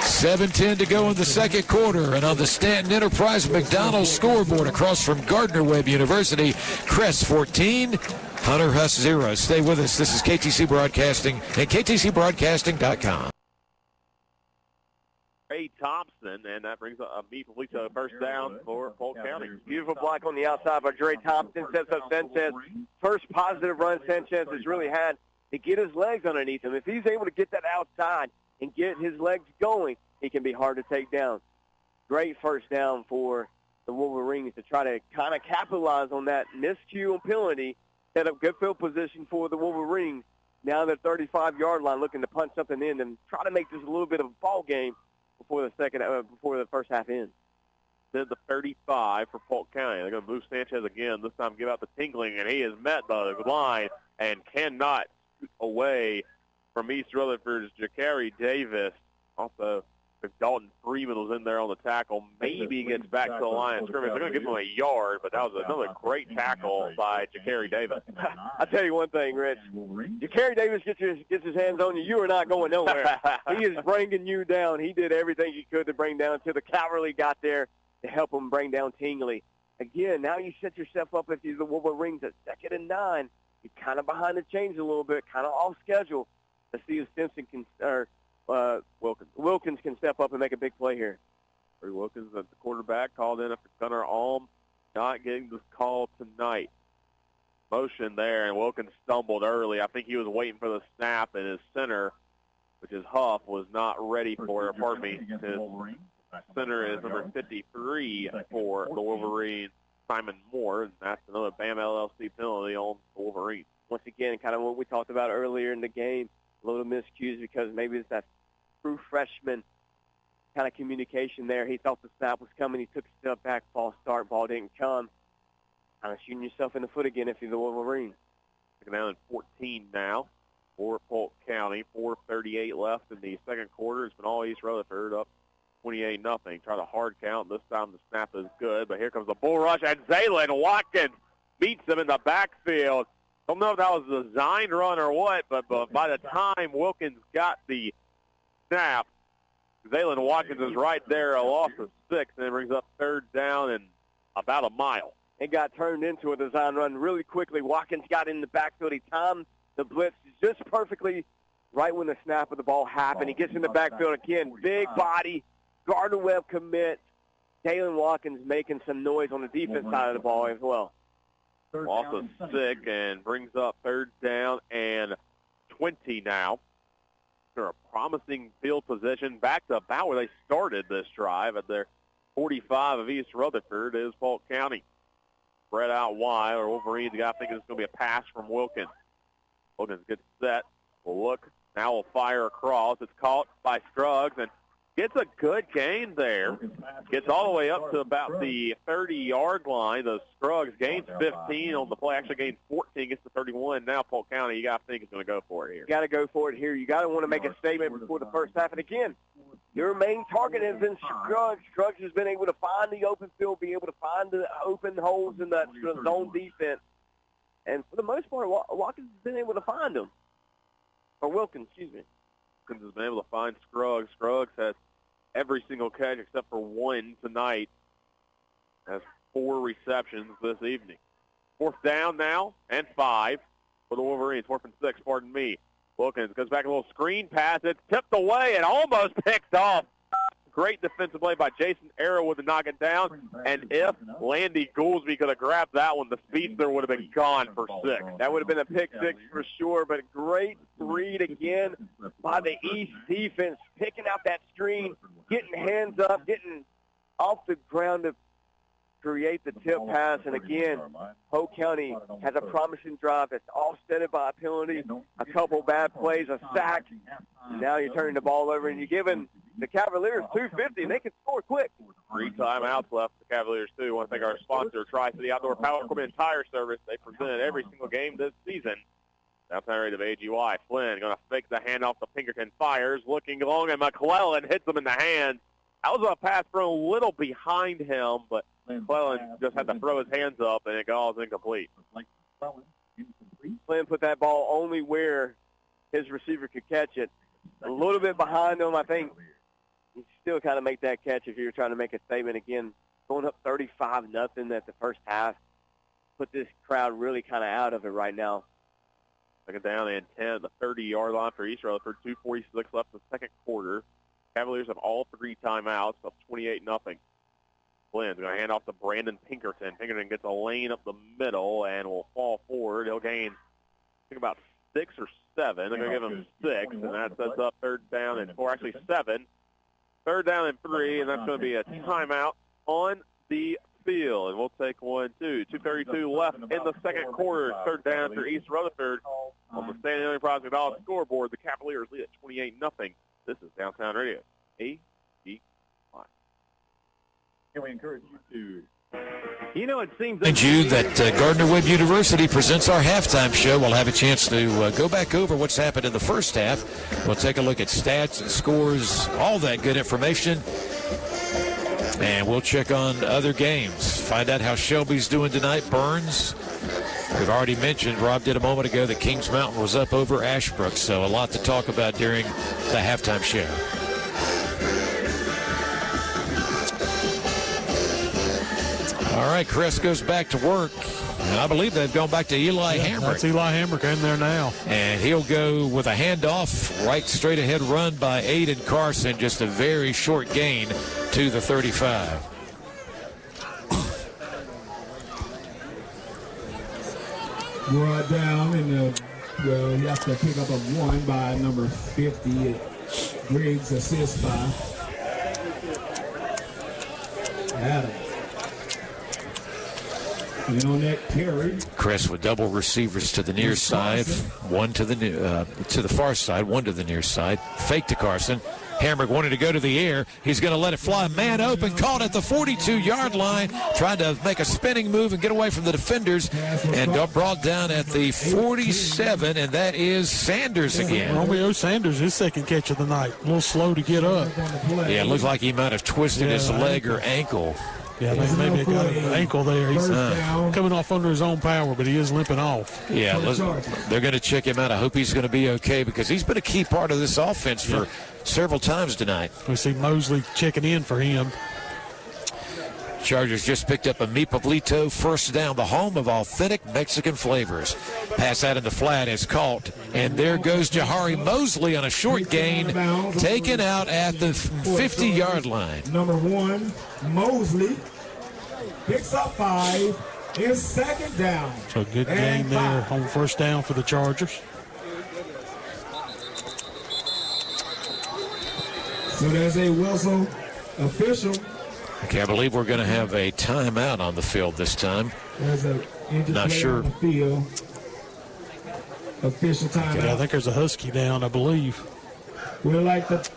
7:10 to go in the second quarter, and on the Stanton Enterprise McDonald's scoreboard across from Gardner-Webb University, Crest 14, Hunter Huss 0. Stay with us. This is KTC Broadcasting and KTCBroadcasting.com. Ray Thompson, and that brings me to a first down for Polk County. Beautiful block on the outside by Dre Thompson. Sets up Sanchez. First positive run Sanchez has really had to get his legs underneath him. If he's able to get that outside and get his legs going, he can be hard to take down. Great first down for the Wolverines to try to kind of capitalize on that miscue and penalty, set up good field position for the Wolverines Now the 35-yard line, looking to punch something in and try to make this a little bit of a ball game before the first half ends. Then the 35 for Polk County. They're going to move Sanchez again. This time give out the tingling, and he has met the line and cannot scoot away from East Rutherford's Cherokee Davis. Also, Dalton Freeman was in there on the tackle. Maybe gets back to the line of scrimmage. They're going to give him a yard, but that was another great tackle by Cherokee Davis. I'll tell you one thing, Rich. Cherokee Davis gets his hands on you, you are not going nowhere. He is bringing you down. He did everything he could to bring down until the cavalry got there to help him bring down Tingley. Again, now you set yourself up if you're the Wolverines at 2nd and 9. You're kind of behind the chains a little bit, kind of off schedule. Let's see if Simpson can Wilkins can step up and make a big play here. Corey Wilkins, the quarterback, called in after Gunnar Alm not getting this call tonight. Motion there, and Wilkins stumbled early. I think he was waiting for the snap, and his center, which is Huff, was not ready for it. Pardon me. His center is number 53 for the Wolverines, Simon Moore, and that's another BAM LLC penalty on the Wolverines. Once again, kind of what we talked about earlier in the game, a little miscues because maybe it's that true freshman kind of communication there. He thought the snap was coming. He took a step back, false start, ball didn't come. Kind of shooting yourself in the foot again if you're the Wolverines. Second down and 14 now for Polk County. 4:38 left in the second quarter. It's been all East Rutherford up 28-0. Try to hard count. This time the snap is good, but here comes the bull rush, and Zaylen Watkins beats him in the backfield. Don't know if that was a designed run or what, but by the time Wilkins got the snap, Zaylen Watkins is right there, a loss of 6, and it brings up 3rd down and about a mile. It got turned into a design run really quickly. Watkins got in the backfield. He timed the blitz just perfectly right when the snap of the ball happened. He gets in the backfield again. Big body, Gardner Webb commit. Jalen Watkins making some noise on the defense side of the ball as well. Loss of 6 and brings up 3rd down and 20 now. They're a promising field position back to about where they started this drive at their 45 of East Rutherford is Polk County. Spread out wide, or Wolverines got thinking it's going to be a pass from Wilkins. Wilkins gets set. Will look. Now will fire across. It's caught by Scruggs and gets a good gain there. Gets all the way up to about the 30-yard line. The Scruggs gains 15 on the play. Actually gains 14, gets to 31. Now Polk County, you got to think it's going to go for it here. You got to go for it here. You got to want to make a statement before the first half. And again, your main target has been Scruggs. Scruggs has been able to find the open field, be able to find the open holes in that zone defense. And for the most part, Watkins has been able to find them. Or Wilkins, excuse me. Wilkins has been able to find Scruggs. Scruggs has every single catch except for one tonight. Has 4 receptions this evening. 4th down now and 5 for the Wolverines. 4th and 6, pardon me. Wilkins goes back a little screen pass. It's tipped away and almost picked off. Great defensive play by Jason Arrow to knock it down. And if Landy Goolsby could have grabbed that one, the speedster would have been gone for 6. That would have been a pick 6 for sure, but great read again by the East defense, picking out that screen, getting hands up, getting off the ground to create the tip pass. And again, Polk County has a promising drive that's offsetted by a penalty, a couple bad plays, a sack. Now you're turning the ball over and you're giving the Cavaliers 250, and they can score quick. 3 timeouts left for the Cavaliers, too. I want to thank our sponsor, Tri-City Outdoor Power Equipment and Tire Service. They presented every single game this season. Downtown rate of AGY. Flynn going to fake the handoff to Pinkerton. Fires, looking long, and McClellan hits him in the hand. That was a pass thrown a little behind him, but McClellan just had to throw his hands up, and it was incomplete. Flynn put that ball only where his receiver could catch it. A little bit behind him, I think. You still kind of make that catch if you're trying to make a statement. Again, going up 35-0 at the first half. Put this crowd really kind of out of it right now. Second down and 10, the 30-yard line for East Rutherford. 2:46 left in the second quarter. Cavaliers have all 3 timeouts, up 28-0. Flynn's going to hand off to Brandon Pinkerton. Pinkerton gets a lane up the middle and will fall forward. He'll gain, I think, about 6 or 7. They're going to give him 6, and that sets up 3rd down and 4, actually 7. 3rd down and 3, and that's going to be a timeout on the field. And we'll take one, too. 2:32 left in the second quarter. 3rd down for East Rutherford On the Standing Only Project All Scoreboard, the Cavaliers lead at 28-0. This is Downtown Radio. A-G-Y. Can we encourage you to... You know, it seems that Gardner-Webb University presents our halftime show. We'll have a chance to go back over what's happened in the first half. We'll take a look at stats and scores, all that good information. And we'll check on other games. Find out how Shelby's doing tonight. Burns, we've already mentioned, Rob did a moment ago, that Kings Mountain was up over Ashbrook. So a lot to talk about during the halftime show. All right, Crest goes back to work. And I believe they've gone back to Eli Hamrick. That's Eli Hamrick in there now. And he'll go with a handoff, right straight ahead run by Aiden Carson. Just a very short gain to the 35. We're down in the, well, you have to pick up a 1 by number 50. Griggs assist by Adam. And on that carry, Crest with double receivers to the near side, one to the far side, one to the near side. Fake to Carson. Hamrick wanted to go to the air. He's going to let it fly. Man open, caught at the 42-yard line. Tried to make a spinning move and get away from the defenders. And brought down at the 47, and that is Sanders again. Romeo Sanders, his second catch of the night. A little slow to get up. Yeah, it looked like he might have twisted his leg or ankle. Yeah, I think maybe it got an ankle there. He's coming off under his own power, but he is limping off. Yeah, they're going to check him out. I hope he's going to be okay because he's been a key part of this offense for several times tonight. We see Mosley checking in for him. Chargers just picked up a Mi Pueblito first down, the home of authentic Mexican flavors. Pass out in the flat is caught, and there goes Jahari Mosley on a short gain, taken out at the 50-yard line. Number 1, Mosley picks up 5. Is second down. So good gain there on first down for the Chargers. So there's a whistle official. Okay, I believe we're going to have a timeout on the field this time. Not sure. On the field. Official timeout. Okay, I think there's a Husky down, I believe. We're like the.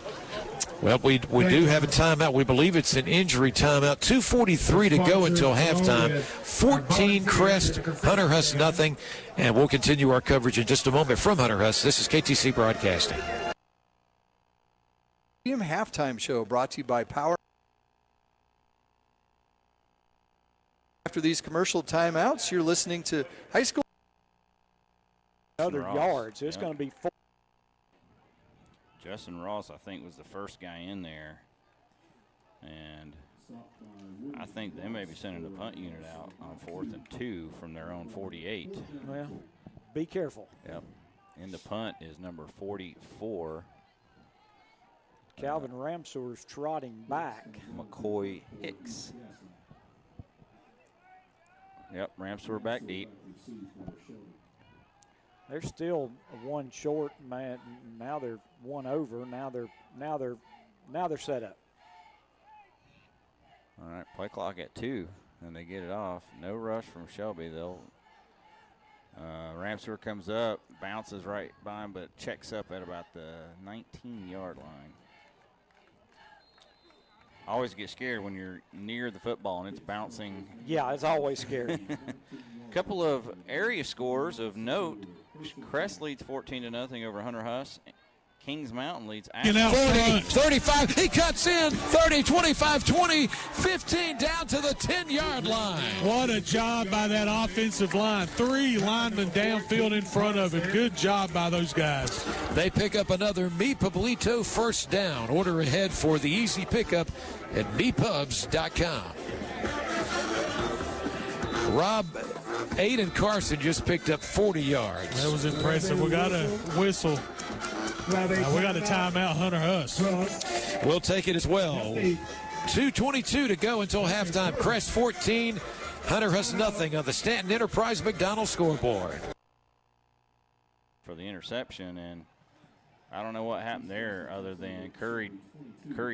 Well, we do have a timeout. We believe it's an injury timeout. 2:43 to go until halftime. 14 Crest, Hunter Huss nothing. And we'll continue our coverage in just a moment from Hunter Huss. This is KTC Broadcasting. Halftime show brought to you by Power. After these commercial timeouts, you're listening to high school. Other yards. It's going to be 4. Justin Ross, I think, was the first guy in there. And I think they may be sending the punt unit out on 4th and 2 from their own 48. Well, be careful. Yep. And the punt is number 44. Calvin Ramsour's trotting back. McCoy Hicks. Yep, Ramsour back deep. They're still 1 short, man. Now they're 1 over. Now they're set up. All right, play clock at 2, and they get it off. No rush from Shelby. Ramsour comes up, bounces right by him, but checks up at about the 19-yard line. I always get scared when you're near the football and it's bouncing. Yeah, it's always scary. Couple of area scores of note. Crest leads 14-0 over Hunter Huss. Kings Mountain leads 40, 35, he cuts in, 30, 25, 20, 15 down to the 10-yard line. What a job by that offensive line. 3 linemen downfield in front of him. Good job by those guys. They pick up another Mi Pueblito first down. Order ahead for the easy pickup at mipubs.com. Rob, Aiden Carson just picked up 40 yards. That was impressive. We got a whistle. We got a timeout, Hunter Huss. We'll take it as well. 2:22 to go until halftime. Crest 14, Hunter Huss nothing on the Stanton Enterprise McDonald scoreboard. For the interception, and I don't know what happened there other than Curry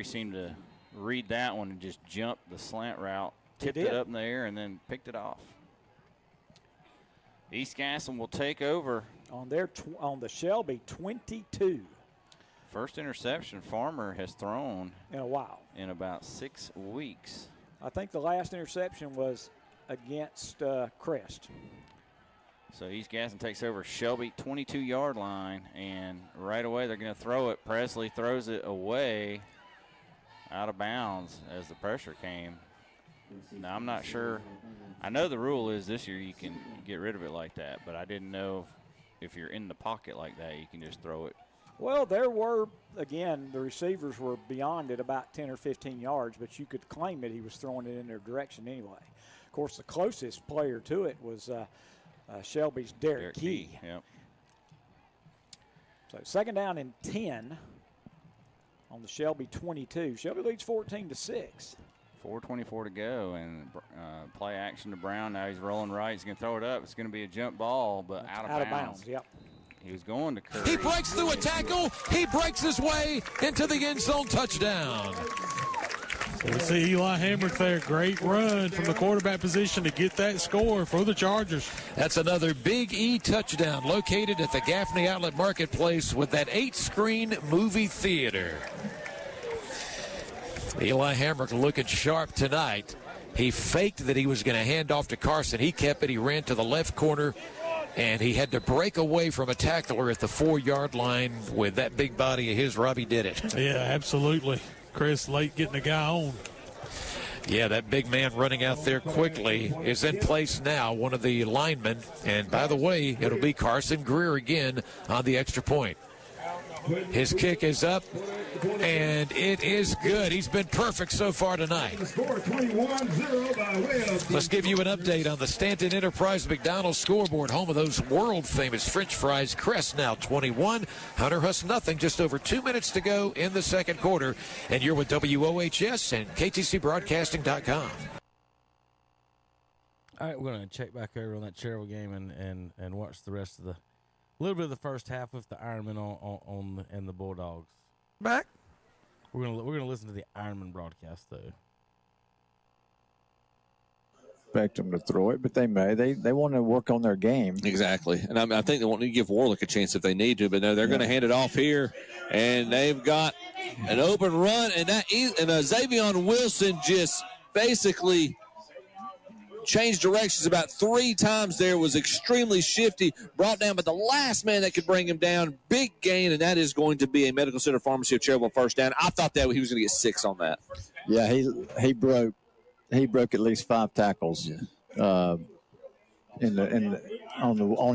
seemed to read that one and just jumped the slant route, tipped it up in the air, and then picked it off. East Gaston will take over. On the Shelby 22. First interception Farmer has thrown in a while. In about 6 weeks. I think the last interception was against Crest. So East Gaston takes over Shelby 22-yard line, and right away they're going to throw it. Presley throws it away out of bounds as the pressure came. Now, I'm not sure. I know the rule is this year you can get rid of it like that, but I didn't know if you're in the pocket like that, you can just throw it. Well, there were, again, the receivers were beyond it about 10 or 15 yards, but you could claim that he was throwing it in their direction anyway. Of course, the closest player to it was Shelby's Derek Key. Yep. So second down and 10 on the Shelby 22. Shelby leads 14-6. 4:24 to go, and play action to Brown. Now he's rolling right. He's going to throw it up. It's going to be a jump ball, but out of bounds. Yep. He was going to Curry. He breaks through a tackle. He breaks his way into the end zone. Touchdown. So we see Eli Hamrick there. Great run from the quarterback position to get that score for the Chargers. That's another Big E touchdown located at the Gaffney Outlet Marketplace with that 8-screen movie theater. Eli Hamrick looking sharp tonight. He faked that he was going to hand off to Carson. He kept it. He ran to the left corner, and he had to break away from a tackler at the 4-yard line with that big body of his. Robbie did it. Yeah, absolutely. Chris late getting the guy on. Yeah, that big man running out there quickly is in place now, one of the linemen. And by the way, it'll be Carson Greer again on the extra point. His kick is up, and it is good. He's been perfect so far tonight. Let's give you an update on the Stanton Enterprise McDonald's scoreboard, home of those world-famous French fries. Crest now 21, Hunter Huss nothing. Just over 2 minutes to go in the second quarter, and you're with WOHS and KTCBroadcasting.com. All right, we're going to check back over on that Cherokee game and watch the rest of the little bit of the first half with the Ironman and the Bulldogs. Back. We're gonna listen to the Ironman broadcast though. Expect them to throw it, but they may. They want to work on their game. Exactly, and I think they want to give Warlick a chance if they need to, but no, they're going to hand it off here, and they've got an open run, and Xavion Wilson just basically changed directions about 3 times there, was extremely shifty, brought down, but the last man that could bring him down, big gain, and that is going to be a Medical Center Pharmacy of Cherokee first down. I thought that he was going to get 6 on that. Yeah, he broke at least 5 tackles on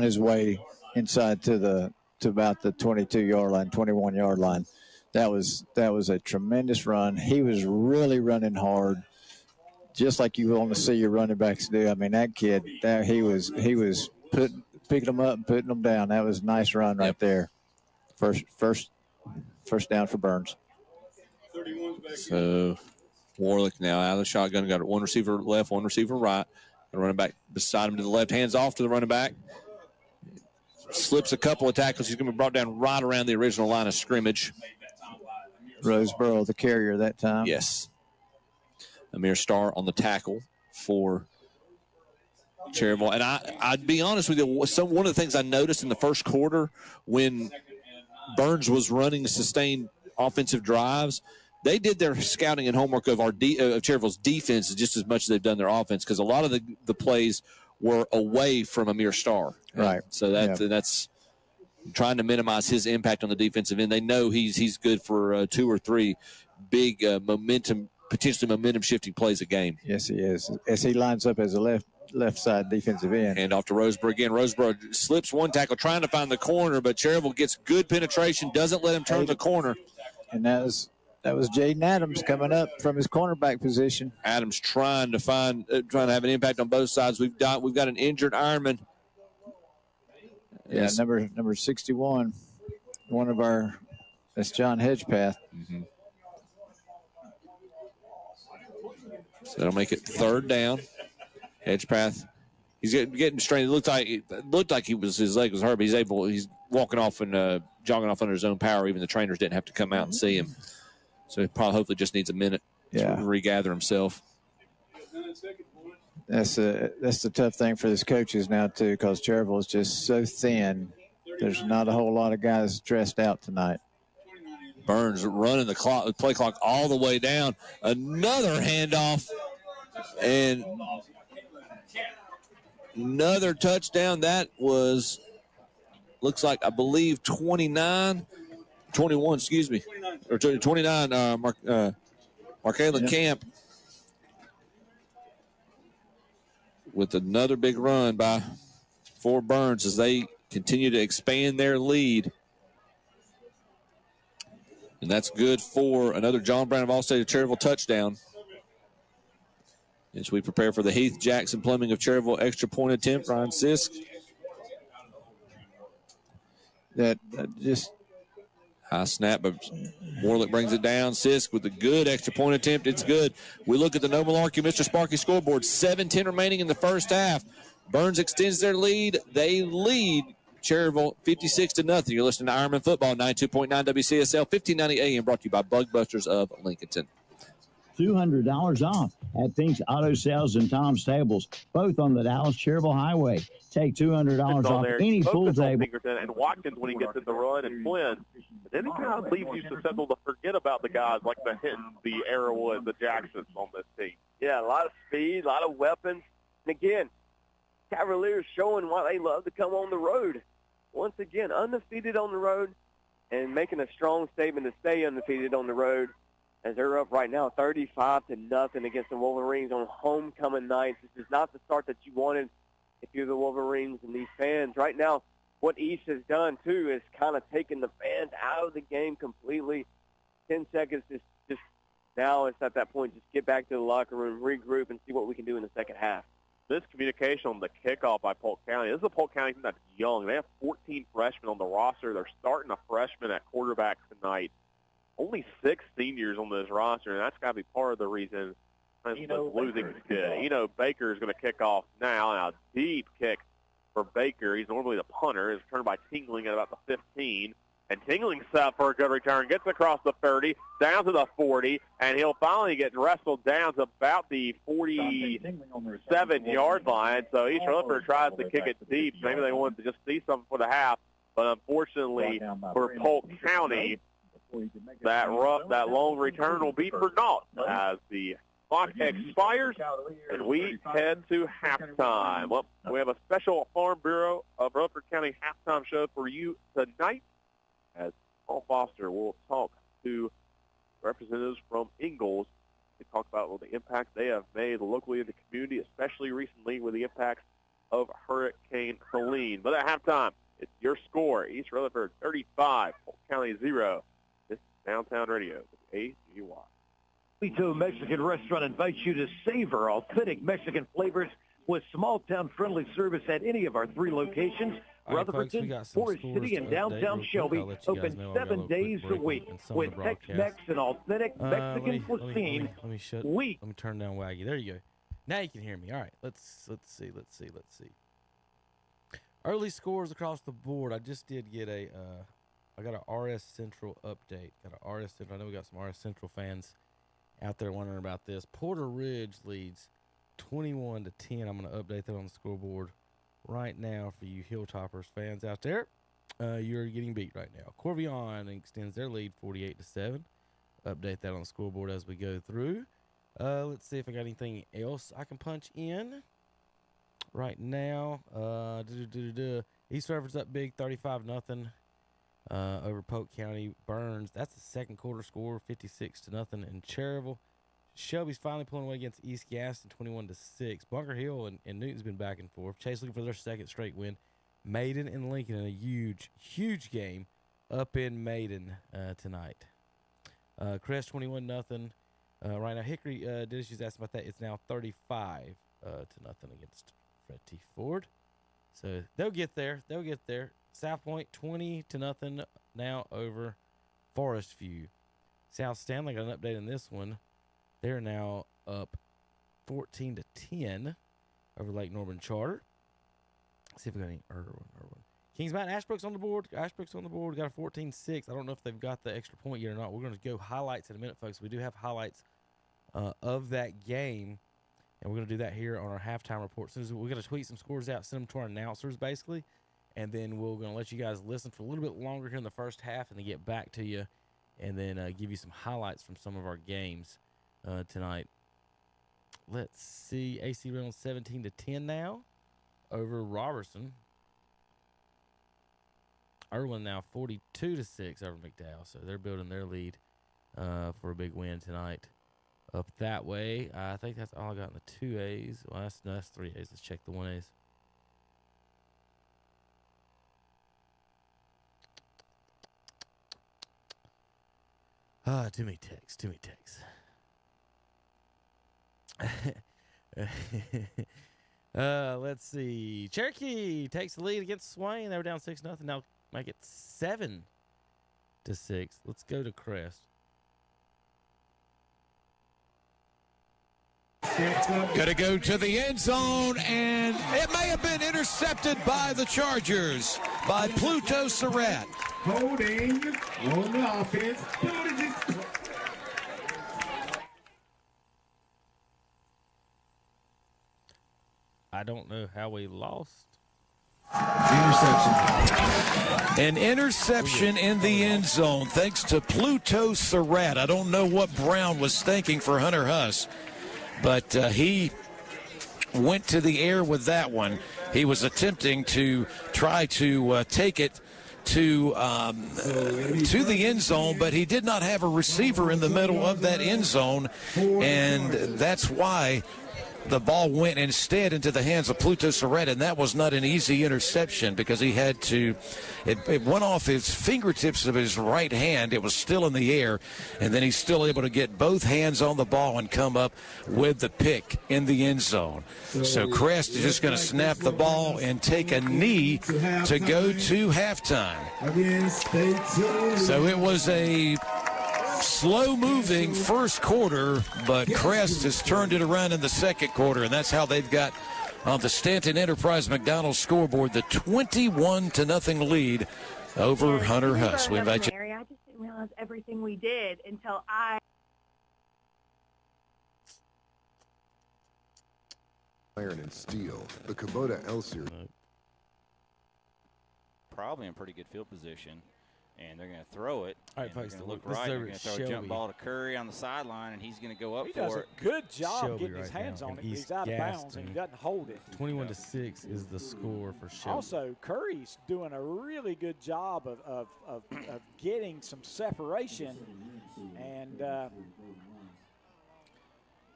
his way inside to about the 22-yard line, 21-yard line. That was a tremendous run. He was really running hard, just like you want to see your running backs do. I mean, that kid, he was picking them up and putting them down. That was a nice run right there. First down for Burns. So Warlick now out of the shotgun. Got 1 receiver left, 1 receiver right. The running back beside him to the left. Hands off to the running back. Slips a couple of tackles. He's going to be brought down right around the original line of scrimmage. Roseboro, the carrier that time. Yes. Amir Starr on the tackle for Cherokee. And I'd be honest with you, one of the things I noticed in the first quarter when Burns was running sustained offensive drives, they did their scouting and homework of Cherokee's defense just as much as they've done their offense, because a lot of the plays were away from Amir Starr. Right. So that's trying to minimize his impact on the defensive end. They know he's good for 2 or 3 big potentially momentum-shifting plays a game. Yes, he is. As he lines up as a left side defensive end. Hand off to Roseboro again. Roseboro slips one tackle trying to find the corner, but Cherokee gets good penetration, doesn't let him turn the corner. And that was Jaden Adams coming up from his cornerback position. Adams trying to have an impact on both sides. We've got an injured Ironman. Yeah, Yes. number 61. That's John Hedgepath. Mm-hmm. So that'll make it 3rd down. Hedgepath. He's getting strained. It looked like his leg was hurt, but he's walking off and jogging off under his own power. Even the trainers didn't have to come out and see him. So he hopefully just needs a minute to regather himself. That's the tough thing for his coaches now too, because Cherokee is just so thin there's not a whole lot of guys dressed out tonight. Burns running the play clock all the way down. Another handoff and another touchdown. That was, looks like, I believe, 21, excuse me, or 29, Markalen Camp with another big run for Burns as they continue to expand their lead. And that's good for another John Brown of All-State of Cherryville touchdown. As we prepare for the Heath Jackson Plumbing of Cherryville extra point attempt, Ryan Sisk. That just high snap, but Warlick brings it down. Sisk with a good extra point attempt. It's good. We look at the No Malarkey Mr. Sparky scoreboard. 7:10 remaining in the first half. Burns extends their lead. They lead Cherryville 56-0. You're listening to Ironman Football, 92.9 WCSL, 1590 AM, brought to you by Bug Busters of Lincolnton. $200 off at Pink's Auto Sales and Tom's Tables, both on the Dallas-Cherryville Highway. Take $200 off any pool table. And Watkins when he gets in the run and Flynn. But then he kind of leaves you susceptible to forget about the guys like the Hinton, the Arrowwood, the Jacksons on this team. Yeah, a lot of speed, a lot of weapons. And again, Cavaliers showing why they love to come on the road. Once again, undefeated on the road and making a strong statement to stay undefeated on the road as they're up right now 35-0 against the Wolverines on homecoming night. This is not the start that you wanted if you're the Wolverines and these fans. Right now, what East has done, too, is kind of taken the fans out of the game completely. 10 seconds is just now it's at that point, just get back to the locker room, regroup, and see what we can do in the second half. Miscommunication on the kickoff by Polk County. This is a Polk County team that's young. They have 14 freshmen on the roster. They're starting a freshman at quarterback tonight. Only 6 seniors on this roster, and that's got to be part of the reason losing is good. Baker is going to kick off now. Now, deep kick for Baker. He's normally the punter. It's returned by Tingling at about the 15. And Tingling set up for a good return. Gets across the 30, down to the 40, and he'll finally get wrestled down to about the 47-yard line. So East Rutherford tries to kick it deep. Maybe they wanted to just see something for the half. But unfortunately for Polk County, that long return will be for naught as the clock expires and we head to halftime. Well, we have a special Farm Bureau of Rutherford County halftime show for you tonight, as Paul Foster will talk to representatives from Ingalls to talk about the impact they have made locally in the community, especially recently with the impacts of Hurricane Helene. But at halftime, it's your score. East Rutherford 35, Polk County 0. This is Downtown Radio with AGY. Polito Mexican Restaurant invites you to savor authentic Mexican flavors with small-town friendly service at any of our 3 locations. Rutherfordton, Forest City, and downtown Shelby open 7 days a week with Tex-Mex and authentic Mexican cuisine. Let me turn down Waggy. There you go. Now you can hear me. All right, let's see. Early scores across the board. I just did get I got a RS Central update. I know we got some RS Central fans out there wondering about this. Porter Ridge leads 21-10. I'm going to update that on the scoreboard right now for you Hilltoppers fans out there. You're getting beat right now. Corvion extends their lead 48-7. Update that on the scoreboard as we go through. Let's see if I got anything else I can punch in right now. East Rutherford's up big, 35-0 over Polk County. Burns, that's the second quarter score, 56-0 in Cherryville. Shelby's finally pulling away against East Gaston, 21-6. Bunker Hill and Newton's been back and forth. Chase looking for their second straight win. Maiden and Lincoln in a huge game up in Maiden tonight. Crest 21-0. Right now, Hickory, Dennis just asked about that. It's now 35-0 against Fred Ford. So they'll get there. South Point 20-0 now over Forest View. South Stanley got an update on this one. They're now up 14-10 over Lake Norman Charter. Let's see if we got any Irwin. Kings Mountain, Ashbrook's on the board. Got a 14-6. I don't know if they've got the extra point yet or not. We're going to go highlights in a minute, folks. We do have highlights of that game, and we're going to do that here on our halftime report. As soon as we're going to tweet some scores out, send them to our announcers, basically, and then we're going to let you guys listen for a little bit longer here in the first half and then get back to you and then give you some highlights from some of our games tonight. Let's see. AC Redzone 17-10 now over Robertson. Irwin now 42-6 over McDowell, so they're building their lead for a big win tonight. Up that way, I think that's all I got in the 2As. Well, that's 3As. Let's check the 1As. Too many texts. Let's see. Cherokee takes the lead against Swain. They were down 6-0. Now make it 7-6. Let's go to Crest. Going to go to the end zone, and it may have been intercepted by the Chargers, by Pluto Surratt. Holding on the offense. I don't know how we lost. An interception in the end zone thanks to Pluto Surratt. I don't know what Brown was thinking for Hunter Huss, but he went to the air with that one. He was attempting to try to take it to the end zone, but he did not have a receiver in the middle of that end zone, and that's why the ball went instead into the hands of Pluto Surratt, and that was not an easy interception because he had to, it went off his fingertips of his right hand. It was still in the air, and then he's still able to get both hands on the ball and come up with the pick in the end zone. So Crest is just going to snap the ball and take a knee to go to halftime. So it was a slow-moving first quarter, but Crest has turned it around in the second quarter, and that's how they've got on the Stanton Enterprise McDonald scoreboard the 21-0 lead over Hunter Huss. We invite you. I just didn't realize everything we did until I. Iron and steel, the Kubota L Series. Probably in pretty good field position. And they're going to throw it. All right, folks. They're going to look right. They're going to throw a jump ball to Curry on the sideline, and he's going to go up for it. He does a good job Shelby getting his hands on it. He's out of bounds, and he doesn't hold it. 21-6 is the score for Shelby. Also, Curry's doing a really good job of getting some separation, and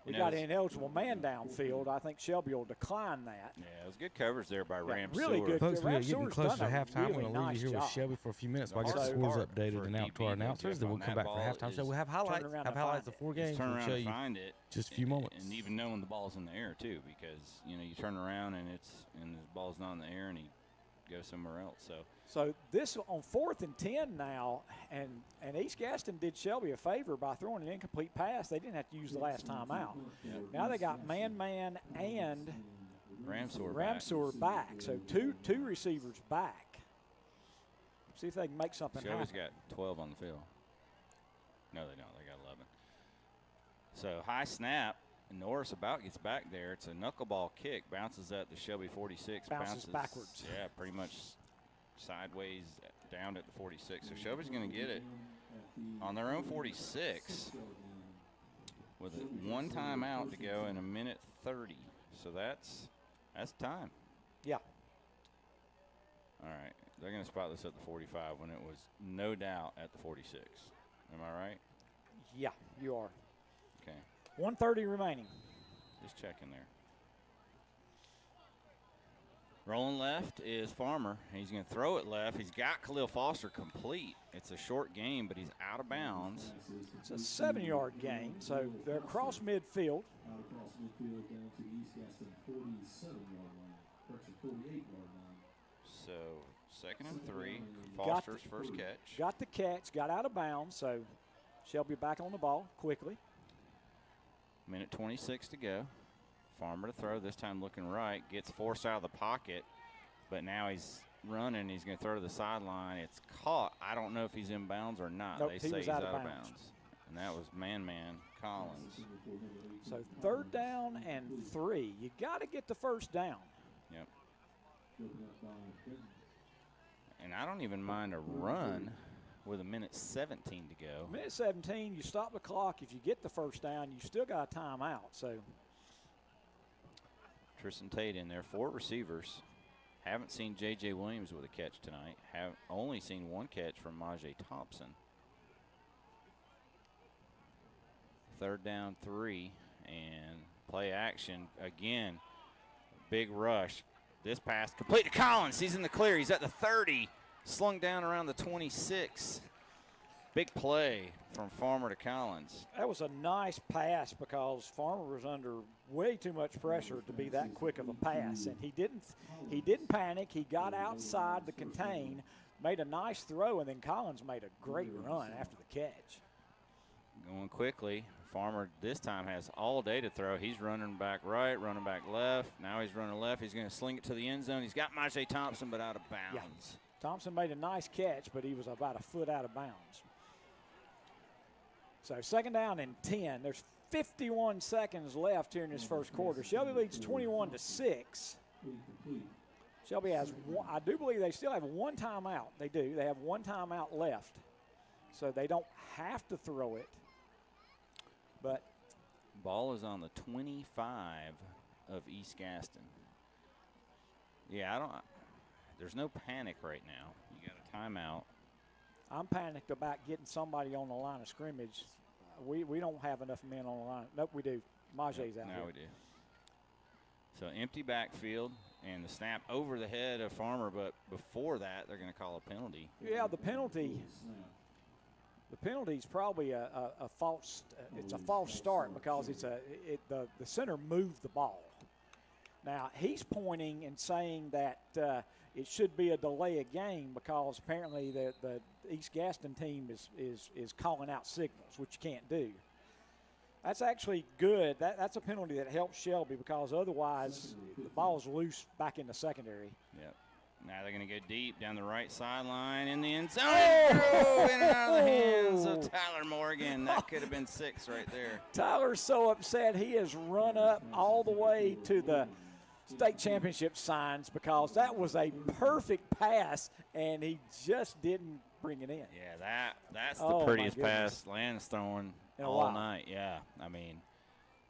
we got an ineligible man downfield. I think Shelby will decline that. Yeah, it was good coverage there by Ram really Seward. good. Folks, we are getting closer to halftime. Really I'm going to leave you here with Shelby for a few minutes while I get the scores updated and out to our announcers. Then we'll come back for halftime show. We'll have highlights. Of 4 games. Turn We'll around show and you find it. Just a few moments. And even knowing the ball's in the air, too, because, you turn around and the ball's not in the air and he goes somewhere else. So this on 4th and 10 now, and East Gaston did Shelby a favor by throwing an incomplete pass. They didn't have to use the last time out. Yep. Now they got man and Ramseur back. So two receivers back. See if they can make something Shelby's happen. got 12 on the field. No, they don't. They got 11. So high snap. Norris about gets back there. It's a knuckleball kick. Bounces at the Shelby 46. Bounces backwards. Yeah, pretty much sideways down at the 46. So Shelby's going to get it on their own 46 with one timeout to go in 1:30. So that's time. Yeah. All right. They're going to spot this at the 45 when it was no doubt at the 46. Am I right? Yeah, you are. Okay. 1:30 remaining. Just checking there. Rolling left is Farmer. He's going to throw it left. He's got Khalil Foster complete. It's a short game, but he's out of bounds. It's a 7-yard gain, so they're across midfield. So 2nd and 3. Foster's first catch. Got the catch, got out of bounds, so Shelby back on the ball quickly. 1:26 to go. Farmer to throw, this time looking right. Gets forced out of the pocket, but now he's running. He's going to throw to the sideline. It's caught. I don't know if he's in bounds or not. Nope, they say he's out of bounds. And that was man Collins. So 3rd down and 3. You got to get the first down. Yep. And I don't even mind a run with a minute 17 to go. Minute 17, you stop the clock. If you get the first down, you still got a timeout. So Tristan Tate in there, 4 receivers. Haven't seen J.J. Williams with a catch tonight. Have only seen 1 catch from Majay Thompson. 3rd down 3, and play action again. Big rush. This pass complete to Collins. He's in the clear. He's at the 30. Slung down around the 26. Big play from Farmer to Collins. that was a nice pass because Farmer was under way too much pressure to be that quick of a pass, and he didn't panic. He got outside the contain, made a nice throw, and then Collins made a great run after the catch. Going quickly. Farmer this time has all day to throw. He's running back right, running back left. Now he's running left. He's going to sling it to the end zone. He's got Majay Thompson, but out of bounds. Yeah. Thompson made a nice catch, but he was about a foot out of bounds. So 2nd down and 10. There's 51 seconds left here in this first quarter. Shelby leads 21-6. Shelby has one, I do believe they still have 1 timeout. They do. They have 1 timeout left. So they don't have to throw it. But ball is on the 25 of East Gaston. Yeah, there's no panic right now. You got a timeout. I'm panicked about getting somebody on the line of scrimmage. We don't have enough men on the line. Nope, we do. Majay's out now here. We do. So empty backfield and the snap over the head of Farmer, but before that, they're going to call a penalty. Yeah, the penalty is probably a false. It's a false start because the center moved the ball. Now he's pointing and saying that it should be a delay of game because apparently the East Gaston team is calling out signals, which you can't do. That's actually good. That's a penalty that helps Shelby because otherwise the ball's loose back in the secondary. Yep. Now they're going to go deep down the right sideline in the end zone. Oh! In and out of the hands of Tyler Morgan. That could have been 6 right there. Tyler's so upset he has run up all the way to the state championship signs because that was a perfect pass and he just didn't bring it in. Yeah, that's the prettiest pass Landon's throwing all night. Yeah, I mean,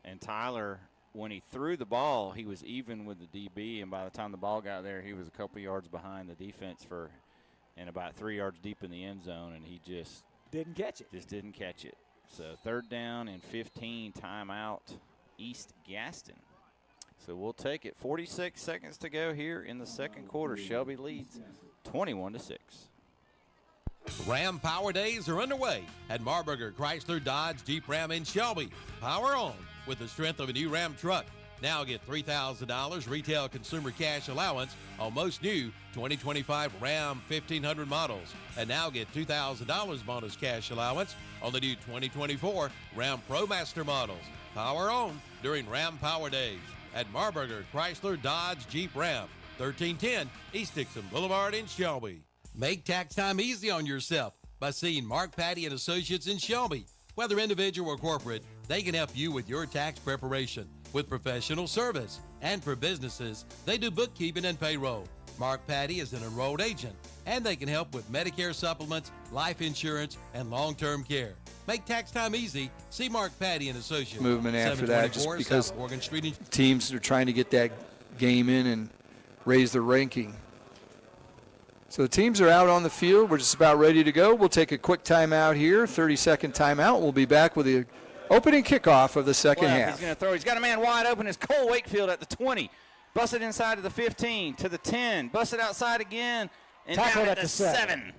and Tyler, when he threw the ball, he was even with the DB, and by the time the ball got there, he was a couple yards behind the defense and about 3 yards deep in the end zone, and he just didn't catch it. Just didn't catch it. So 3rd down and 15, timeout, East Gaston. So we'll take it. 46 seconds to go here in the second quarter. Shelby leads 21-6. Ram Power Days are underway at Marburger Chrysler Dodge Jeep Ram in Shelby. Power on with the strength of a new Ram truck. Now get $3,000 retail consumer cash allowance on most new 2025 Ram 1500 models. And now get $2,000 bonus cash allowance on the new 2024 Ram ProMaster models. Power on during Ram Power Days at Marburger Chrysler Dodge Jeep Ram, 1310 East Dixon Boulevard in Shelby. Make tax time easy on yourself by seeing Mark Patty and Associates in Shelby. Whether individual or corporate, they can help you with your tax preparation with professional service. And for businesses, they do bookkeeping and payroll. Mark Patty is an enrolled agent, and they can help with Medicare supplements, life insurance, and long-term care. Make tax time easy. See Mark Patty and Associates. Movement after that, just because South Morgan Street teams are trying to get that game in and raise their ranking. So the teams are out on the field. We're just about ready to go. We'll take a quick timeout here, 30-second timeout. We'll be back with the opening kickoff of the second half. He's going to throw. He's got a man wide open. It's Cole Wakefield at the 20. Busted inside to the 15, to the 10. Busted outside again, and Tackled down at the 7.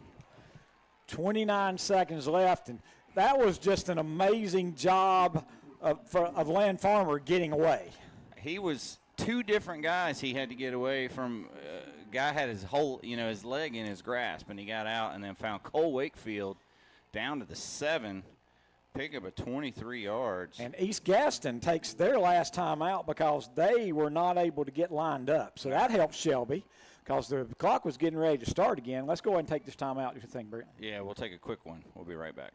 29 seconds left, and that was just an amazing job of Land Farmer getting away. He was 2 different guys he had to get away from. Guy had his whole, his leg in his grasp, and he got out and then found Cole Wakefield down to the 7, pick up a 23 yards. And East Gaston takes their last time out because they were not able to get lined up. So that helps Shelby because the clock was getting ready to start again. Let's go ahead and take this time out. What do you think, Brent? Yeah, we'll take a quick one. We'll be right back.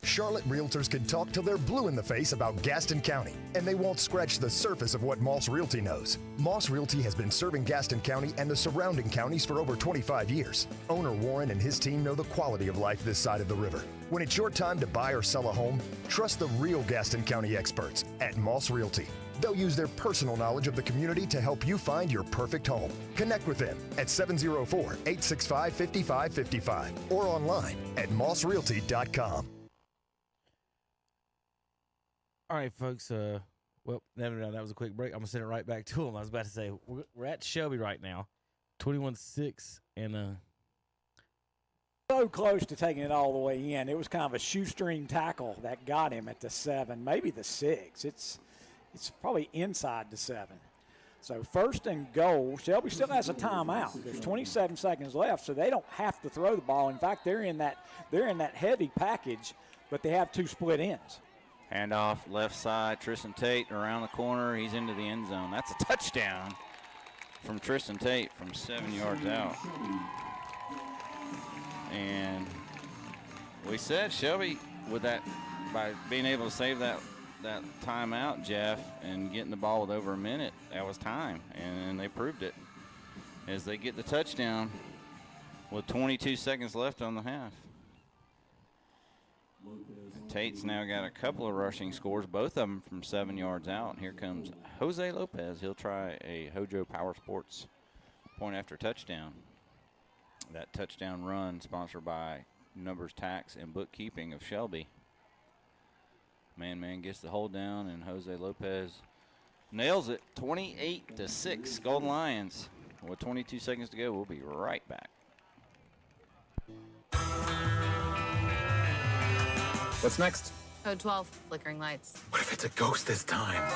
Charlotte realtors can talk till they're blue in the face about Gaston County, and they won't scratch the surface of what Moss Realty knows. Moss Realty has been serving Gaston County and the surrounding counties for over 25 years. Owner Warren and his team know the quality of life this side of the river. When it's your time to buy or sell a home, trust the real Gaston County experts at Moss Realty. They'll use their personal knowledge of the community to help you find your perfect home. Connect with them at 704-865-5555 or online at mossrealty.com. All right, folks. Well, no, that was a quick break. I'm going to send it right back to him. I was about to say, we're at Shelby right now, 21-6, and so close to taking it all the way in. It was kind of a shoestring tackle that got him at the 7, maybe the 6. It's probably inside the 7. So first and goal. Shelby still has a timeout. There's 27 seconds left, so they don't have to throw the ball. In fact, they're in that heavy package, but they have 2 split ends. Handoff left side, Tristan Tate around the corner. He's into the end zone. That's a touchdown from Tristan Tate from 7 yards out. And we said Shelby with that, by being able to save that timeout, Jeff, and getting the ball with over a minute, that was time, and they proved it as they get the touchdown with 22 seconds left on the half. Tate's now got a couple of rushing scores, both of them from 7 yards out. And here comes Jose Lopez. He'll try a Hojo Power Sports point after touchdown. That touchdown run sponsored by Numbers Tax and Bookkeeping of Shelby. Man gets the hold down, and Jose Lopez nails it. 28-6, Golden Lions. With 22 seconds to go, we'll be right back. What's next? Code 12, flickering lights. What if it's a ghost this time?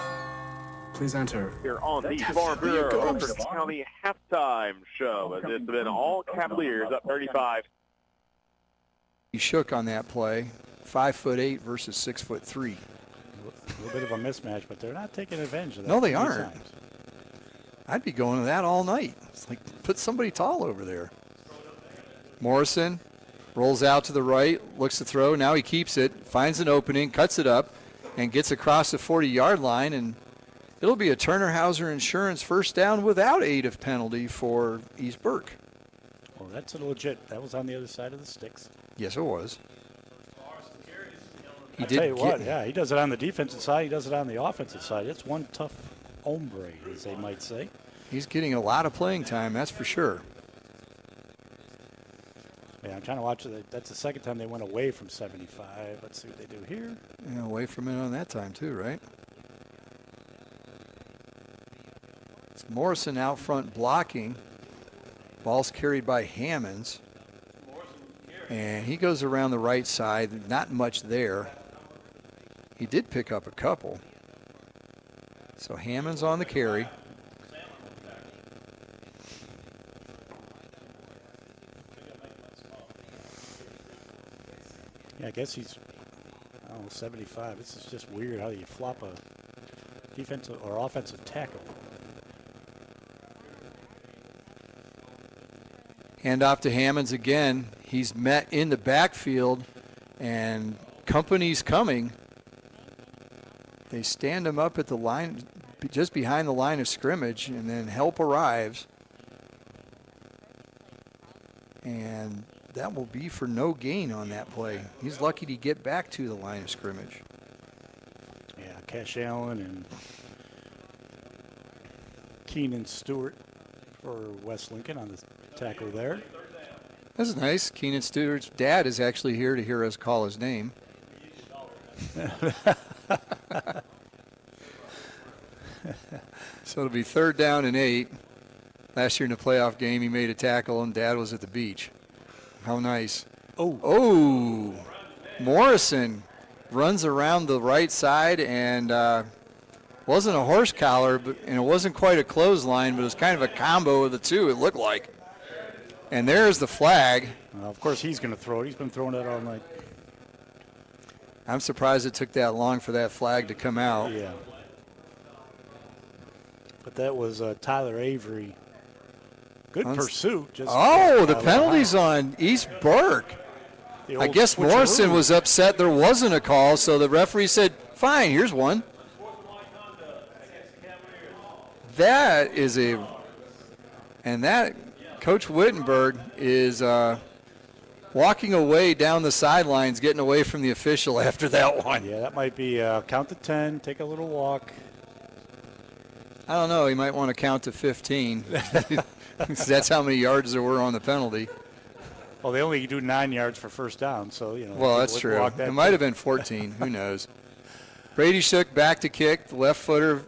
Please enter. Here on the Farm Bureau Rutherford County halftime show. As it's been all Cavaliers up 35. He shook on that play. 5'8" versus 6'3". A little bit of a mismatch, but they're not taking advantage of that. No, they aren't. I'd be going to that all night. It's like, put somebody tall over there. Morrison rolls out to the right, looks to throw. Now he keeps it, finds an opening, cuts it up, and gets across the 40-yard line. And it'll be a Turner Hauser Insurance first down without aid of penalty for East Burke. Well, that's a legit. That was on the other side of the sticks. Yes, it was. I tell you what, yeah, he does it on the defensive side. He does it on the offensive side. It's one tough hombre, as they might say. He's getting a lot of playing time, that's for sure. Yeah, I'm trying to watch it. That's the second time they went away from 75. Let's see what they do here. Yeah, away from it on that time too, right? It's Morrison out front blocking. Ball's carried by Hammonds. And he goes around the right side. Not much there. He did pick up a couple. So Hammonds on the carry. Yeah, I guess he's 75. This is just weird how you flop a defensive or offensive tackle. Hand off to Hammonds again. He's met in the backfield, and company's coming. They stand him up at the line, just behind the line of scrimmage, and then help arrives. And that will be for no gain on that play. He's lucky to get back to the line of scrimmage. Yeah, Cash Allen and Keenan Stewart for West Lincoln on the tackle there. That's nice. Keenan Stewart's dad is actually here to hear us call his name. So it'll be 3rd down and 8. Last year in the playoff game, he made a tackle, and Dad was at the beach. How nice. Oh, Morrison runs around the right side, and wasn't a horse collar, and it wasn't quite a clothesline, but it was kind of a combo of the two, it looked like. And there's the flag. Well, of course he's going to throw it. He's been throwing that all night. I'm surprised it took that long for that flag to come out. Yeah. But that was Tyler Avery. Good pursuit. The penalty's on East Burke. I guess Morrison was upset there wasn't a call, so the referee said, fine, here's one. That is Coach Wittenberg is walking away down the sidelines, getting away from the official after that one. Yeah, that might be count to 10, take a little walk. I don't know. He might want to count to 15. That's how many yards there were on the penalty. Well, they only do 9 yards for first down, so, Well, that's true. It might have been 14. Who knows? Brady Shook back to kick. The left footer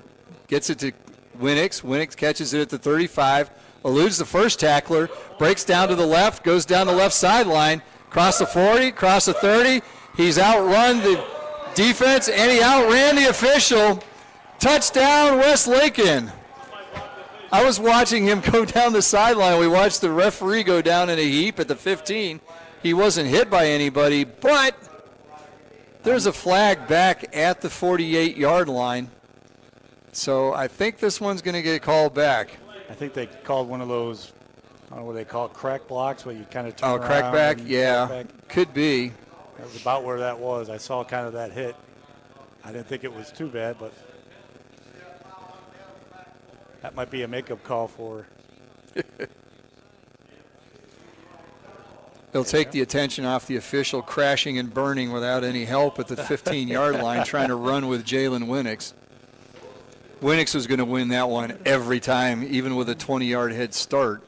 gets it to Winnick. Winnick catches it at the 35, eludes the first tackler, breaks down to the left, goes down the left sideline, across the 40, across the 30. He's outrun the defense, and he outran the official. Touchdown, West Lincoln. I was watching him go down the sideline. We watched the referee go down in a heap at the 15. He wasn't hit by anybody, but there's a flag back at the 48-yard line. So I think this one's going to get called back. I think they called one of those, I don't know what they call it, crack blocks, where you kind of turn around. Oh, crack back? Yeah, crack back. Could be. That was about where that was. I saw kind of that hit. I didn't think it was too bad, but that might be a makeup call for her. It'll take the attention off the official crashing and burning without any help at the 15-yard line trying to run with Jalen Winnick. Winnick was going to win that one every time, even with a 20-yard head start.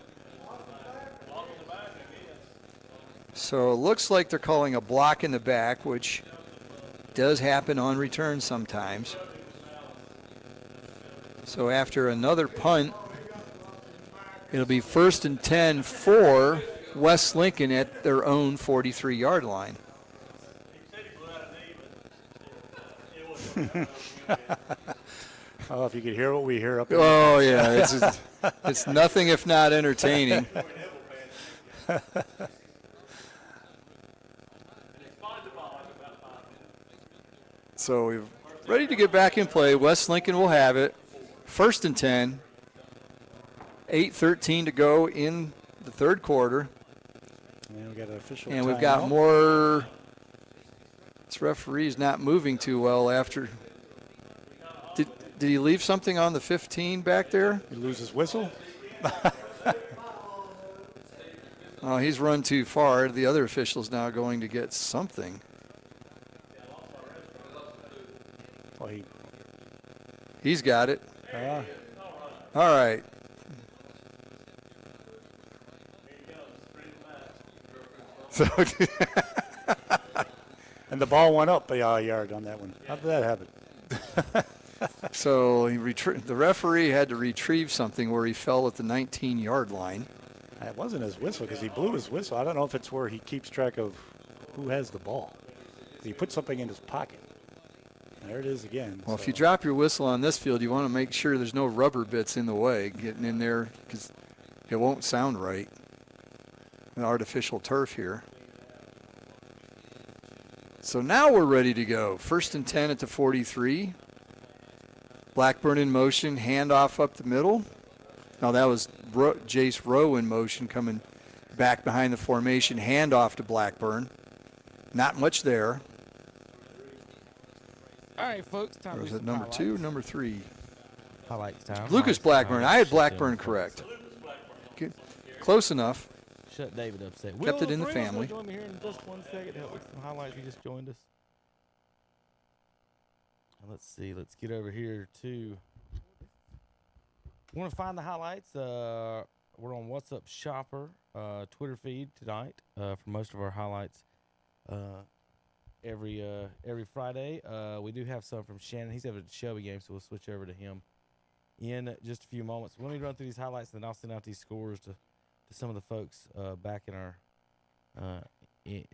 So it looks like they're calling a block in the back, which does happen on return sometimes. So after another punt, it'll be 1st and 10 for West Lincoln at their own 43-yard line. Oh, if you could hear what we hear up there. Oh, yeah. It's nothing if not entertaining. So we're ready to get back in play. West Lincoln will have it. 1st and 10. 8:13 to go in the third quarter. And we got an official and we've got more. This referee's not moving too well after. Did he leave something on the 15 back there? He loses whistle. Oh, he's run too far. The other official's now going to get something. Well, he's got it. All right. So and the ball went up a yard on that one. How did that happen? So the referee had to retrieve something where he fell at the 19-yard line. It wasn't his whistle because he blew his whistle. I don't know if it's where he keeps track of who has the ball. He put something in his pocket. There it is again. Well, if you drop your whistle on this field, you want to make sure there's no rubber bits in the way getting in there because it won't sound right. An artificial turf here. So now we're ready to go. 1st and 10 at the 43. Blackburn in motion, handoff up the middle. Now that was Jace Rowe in motion coming back behind the formation, handoff to Blackburn. Not much there. All right, folks. Time or was to it number highlights. 2, number 3? Highlights time. Lucas Blackburn. I had Blackburn correct. Good. Close enough. Shut David upset. Kept it in the family. Join me here in just 1 second to help with some highlights. He just joined us. Let's see. Let's get over here to. Want to find the highlights? We're on What's Up Shopper Twitter feed tonight for most of our highlights. Every Friday. We do have some from Shannon. He's having a Shelby game, so we'll switch over to him in just a few moments. Let me run through these highlights, and then I'll send out these scores to some of the folks back in our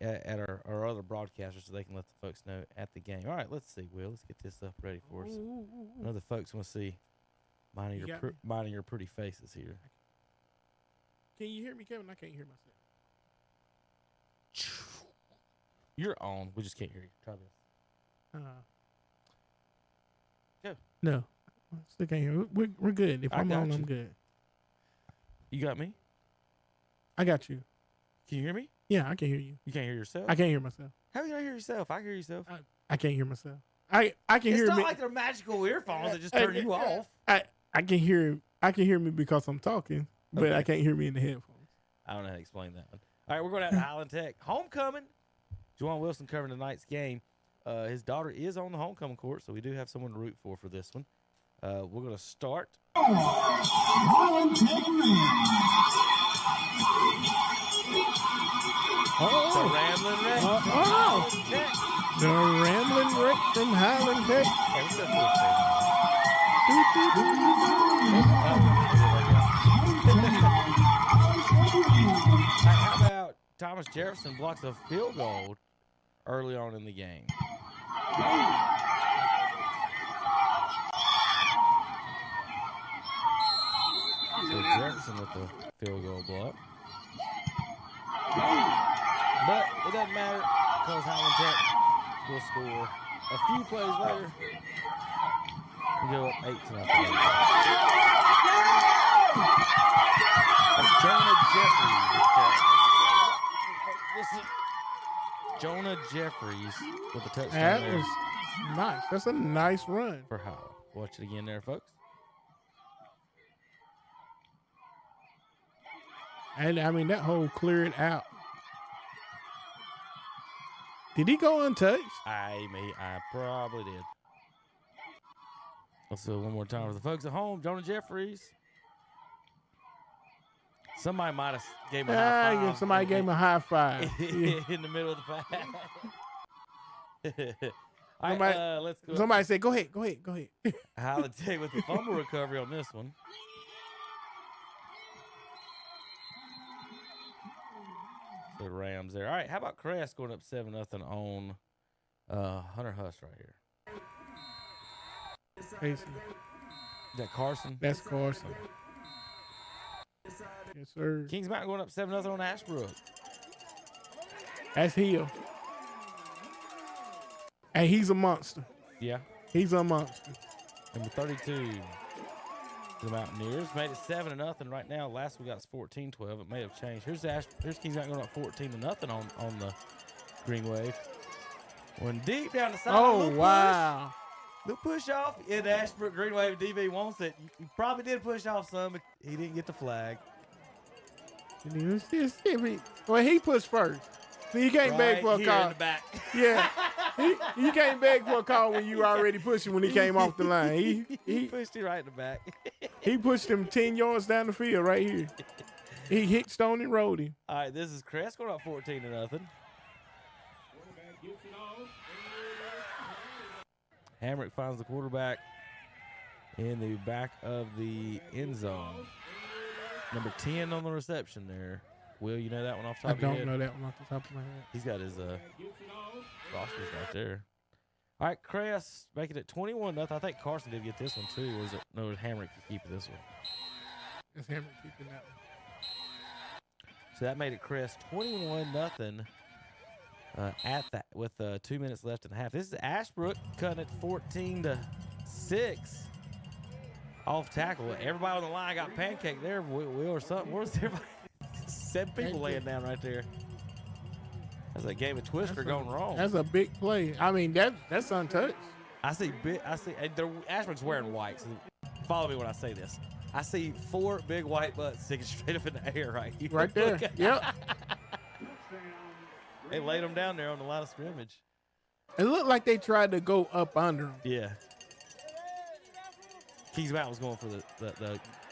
at our other broadcasters so they can let the folks know at the game. All right, let's see, Will. Let's get this stuff ready for us. I know the folks want to see mine of your pretty faces here. Can you hear me, Kevin? I can't hear myself. You're on. We just can't hear you. Try this. Go. No. Still can't hear. We're good. If I'm on, I'm good. You got me? I got you. Can you hear me? Yeah, I can hear you. You can't hear yourself? I can't hear myself. How are you going to hear yourself? I can hear yourself. I can't hear myself. I can hear me. It's not like they're magical earphones that just turn you off. I can hear me because I'm talking, but Okay. I can't hear me in the headphones. I don't know how to explain that one. All right, we're going out to Highland Tech. Homecoming. Juwan Wilson covering tonight's game. His daughter is on the homecoming court, so we do have someone to root for this one. We're going to start. Highland Tech The Ramblin' Wreck from Highland Tech. The Ramblin' Wreck from Highland Tech. Hey, let's go full screen. How about Thomas Jefferson blocks a field goal early on in the game? So Jefferson with the field goal block. But it doesn't matter because Highland Tech will score a few plays later. We go up 8-0. That's Jonah Jeffries. Jonah Jeffries with the touchdown. That there was nice. That's a nice run. for Howard. Watch it again there, folks. And I mean, that hole cleared out. Did he go untouched? I probably did. Let's do it one more time for the folks at home. Jonah Jeffries. Somebody might have gave him a high five. Somebody gave him a high five. In the middle of the pass. All right, let's go. Somebody said, go ahead. Highland Tech with the fumble recovery on this one. So the Rams there. All right, how about Crest going up 7-0 on Hunter Huss right here? Is that Carson? That's Carson. Yes, sir. Kings Mountain going up 7-0 on Ashbrook. That's Hill. And he's a monster. Yeah. He's a monster. Number 32. The Mountaineers made it 7-0 right now. Last we got 14-12. It may have changed. Here's Kings Mountain going up 14-0 on the Green Wave. When deep down the side. Oh, wow. The push off in Ashbrook Green Wave DB wants it. You probably did push off some, but he didn't get the flag. Well, he pushed first. So you can't beg for a here call. in the back. Yeah. You can't beg for a call when you already pushing when he came off the line. He pushed it right in the back. He pushed him 10 yards down the field right here. He hit Stone and rolled him. All right, this is Crest going up 14-0. Hamrick finds the quarterback in the back of the end zone. Number 10 on the reception there. Will, you know that one off the top of your head? I don't know that one off the top of my head. He's got his rosters right there. All right, Crest making it 21-0. I think Carson did get this one too. Or is it? No, Hamrick could keep this one. It's Hamrick keeping that one. So that made it Crest 21-0 at that with 2 minutes left in the half. This is Ashbrook cutting it 14-6 off tackle. Everybody on the line got pancaked there. Will or something. Where's everybody? 7 people laying down right there. That's a game of Twister going wrong. That's a big play. I mean, that's untouched. I see. Ashbrook's wearing white. So follow me when I say this. I see 4 big white butts sticking straight up in the air right here. Right there. Yep. They laid them down there on the line of scrimmage. It looked like they tried to go up under him. Yeah. Kings Mountain was going for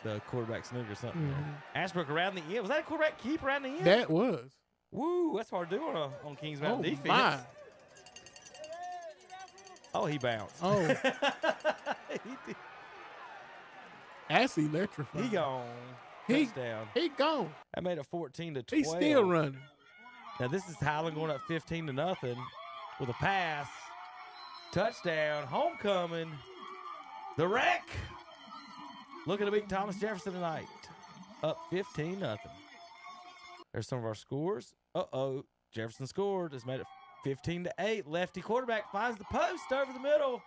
the quarterback snook or something. Mm-hmm. Ashbrook around the end. Was that a quarterback keep around the end? That was. Woo, that's hard to do on Kings Mountain defense. My. Oh, he bounced. Oh. He did. That's electrifying. He gone. Touchdown. He gone. That made it 14-12. He's still running. Now this is Highland going up 15-0 with a pass. Touchdown. Homecoming. The Wreck. Looking to beat Thomas Jefferson tonight. Up 15-0. There's some of our scores. Uh-oh. Jefferson scored. It's made it 15-8. Lefty quarterback finds the post over the middle.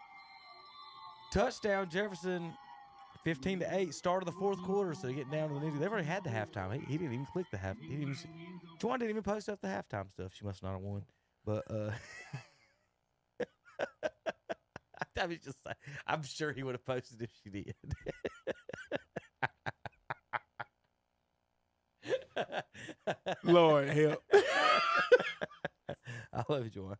Touchdown Jefferson. 15-8. Start of the fourth quarter. So getting down to the nitty. They've already had the halftime. He didn't even click the half. He didn't even Juwan didn't even post up the halftime stuff. She must not have won. But I was just like, I'm sure he would have posted if she did. Lord help. I love you, Juwan.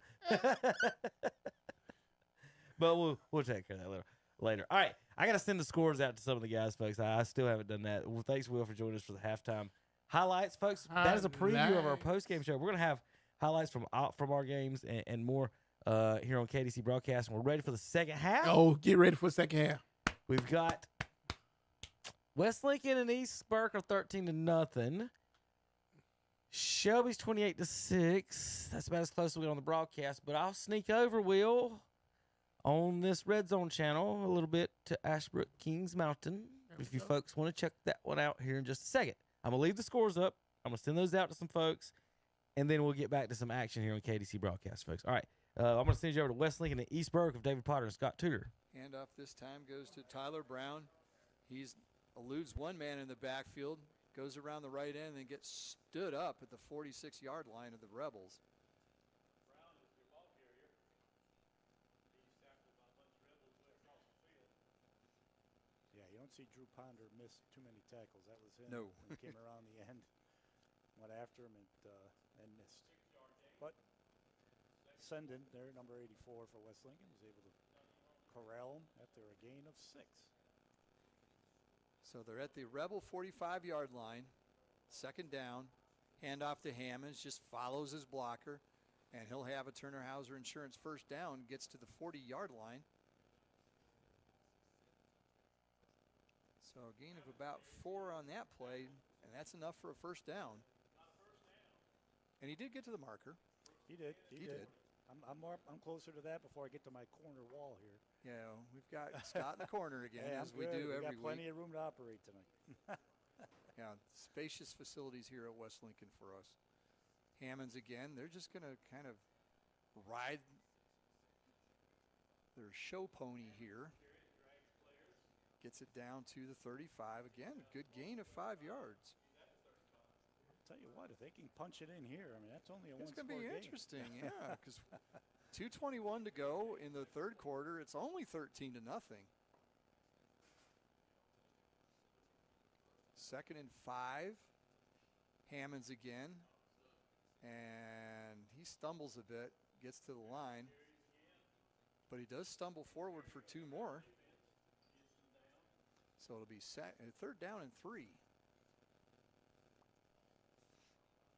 But we'll take care of that later. All right, I got to send the scores out to some of the guys, folks. I still haven't done that. Well, thanks, Will, for joining us for the halftime highlights, folks. That is a preview of our post-game show. We're going to have highlights from our games and more here on KTC Broadcast. And we're ready for the second half. Oh, get ready for the second half. We've got West Lincoln and East Burke are 13-0. Shelby's 28-6. That's about as close as we get on the broadcast. But I'll sneak over, Will, on this Red Zone channel a little bit to Ashbrook Kings Mountain. If you folks want to check that one out here in just a second. I'm going to leave the scores up. I'm going to send those out to some folks. And then we'll get back to some action here on KTC Broadcast, folks. All right. I'm going to send you over to West Lincoln and East Burke of David Potter and Scott Tudor. Handoff this time goes to Tyler Brown. He eludes one man in the backfield, goes around the right end, and then gets stood up at the 46-yard line of the Rebels. Yeah, you don't see Drew Ponder miss too many tackles. That was him. No. When he came around the end, went after him and missed. But Sendon, their number 84 for West Lincoln, was able to corral him after a gain of 6. So they're at the Rebel 45-yard line, second down. Handoff to Hammonds, just follows his blocker, and he'll have a Turner Hauser Insurance first down, gets to the 40-yard line. So a gain of about 4 on that play, and that's enough for a first down. And he did get to the marker. He did. He did. I'm closer to that before I get to my corner wall here. Yeah, we've got Scott in the corner again, hey, as we do every week. Got plenty of room to operate tonight. Yeah, spacious facilities here at West Lincoln for us. Hammonds again, they're just going to kind of ride their show pony here. Gets it down to the 35. Again, a good gain of 5 yards. I'll tell you what, if they can punch it in here, I mean, that's only a one-score game. It's going to be interesting, yeah, because 2:21 to go in the third quarter. It's only 13-0. Second and 5. Hammonds again. And he stumbles a bit, gets to the line. But he does stumble forward for 2 more. So it'll be third down and 3.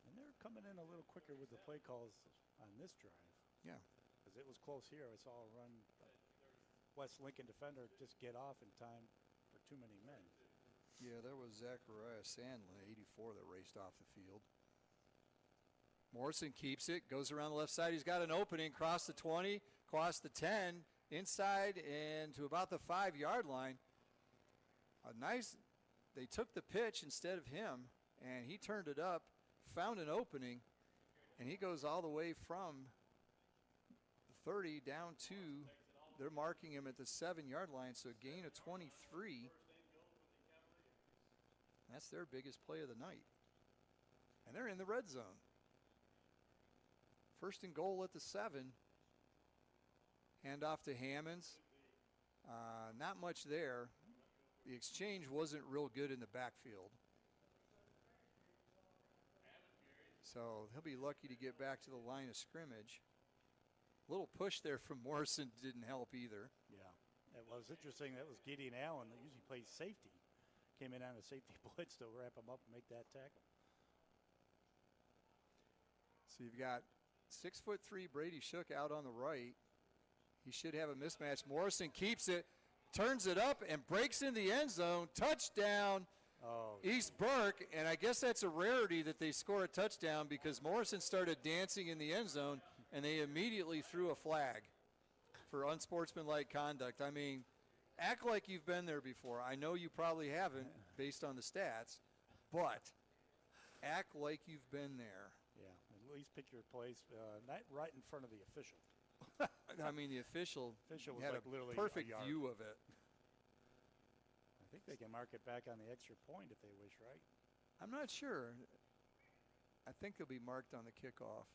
And they're coming in a little quicker with the play calls on this drive. Yeah. Because it was close here. I saw a run. West Lincoln defender just get off in time for too many men. Yeah, there was Zachariah Sandlin, 84, that raced off the field. Morrison keeps it, goes around the left side. He's got an opening, cross the 20, cross the 10, inside and to about the 5-yard line. They took the pitch instead of him, and he turned it up, found an opening, and he goes all the way from the 30 down to, they're marking him at the 7-yard line, so a gain of 23. That's their biggest play of the night. And they're in the red zone. First and goal at the 7. Handoff to Hammonds. Not much there. The exchange wasn't real good in the backfield. So he'll be lucky to get back to the line of scrimmage. A little push there from Morrison didn't help either. Yeah, it was interesting. That was Gideon Allen that usually plays safety. Came in on a safety blitz to wrap him up and make that tackle. So you've got 6'3" Brady Shook out on the right. He should have a mismatch. Morrison keeps it, turns it up, and breaks in the end zone. Touchdown, East Burke. And I guess that's a rarity that they score a touchdown because Morrison started dancing in the end zone, and they immediately threw a flag for unsportsmanlike conduct. I mean, act like you've been there before. I know you probably haven't based on the stats, but act like you've been there. Yeah, at least pick your place not right in front of the official. I mean, the official was had like a literally perfect a yard. view of it. I think they can mark it back on the extra point if they wish, right? I'm not sure. I think they'll be marked on the kickoff.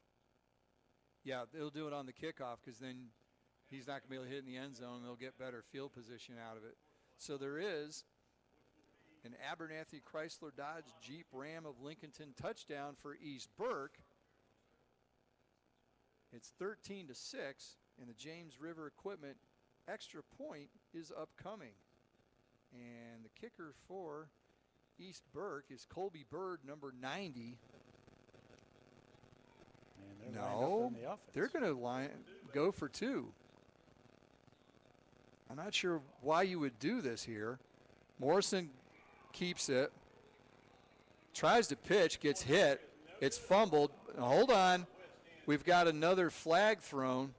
Yeah, they'll do it on the kickoff because then he's not going to be able to hit in the end zone, and they'll get better field position out of it. So there is an Abernathy Chrysler Dodge Jeep Ram of Lincolnton touchdown for East Burke. It's 13-6, and the James River Equipment extra point is upcoming. And the kicker for East Burke is Colby Bird, number 90. And No, they're going to go for 2. I'm not sure why you would do this here. Morrison keeps it, tries to pitch, gets hit. It's fumbled. Hold on. We've got another flag thrown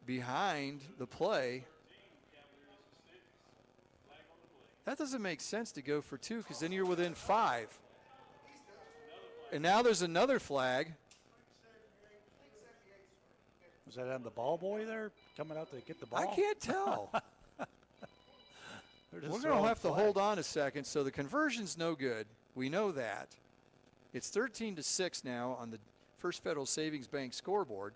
behind the play. That doesn't make sense to go for 2 because then you're within 5. And now there's another flag. Was that on the ball boy there coming out to get the ball? I can't tell. We're going to have to hold on a second. So the conversion's no good. We know that. It's 13-6 now on the First Federal Savings Bank scoreboard.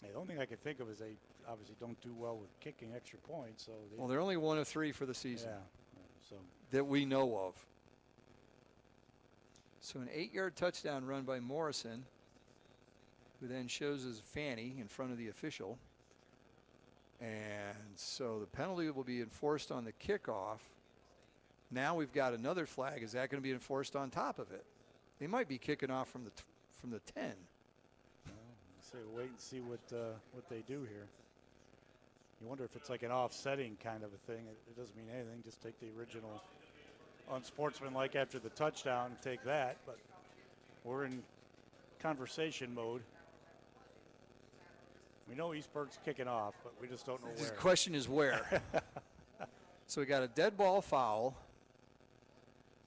The only thing I can think of is they obviously don't do well with kicking extra points. So They're only 1 of 3 for the season. Yeah. So that we know of. So an 8-yard touchdown run by Morrison, who then shows his fanny in front of the official. And so the penalty will be enforced on the kickoff. Now we've got another flag. Is that going to be enforced on top of it? They might be kicking off from the 10. So wait and see what they do here. You wonder if it's like an offsetting kind of a thing. It doesn't mean anything. Just take the original unsportsmanlike after the touchdown and take that. But we're in conversation mode. We know East Burke's kicking off, but we just don't know where. The question is where. So we got a dead ball foul,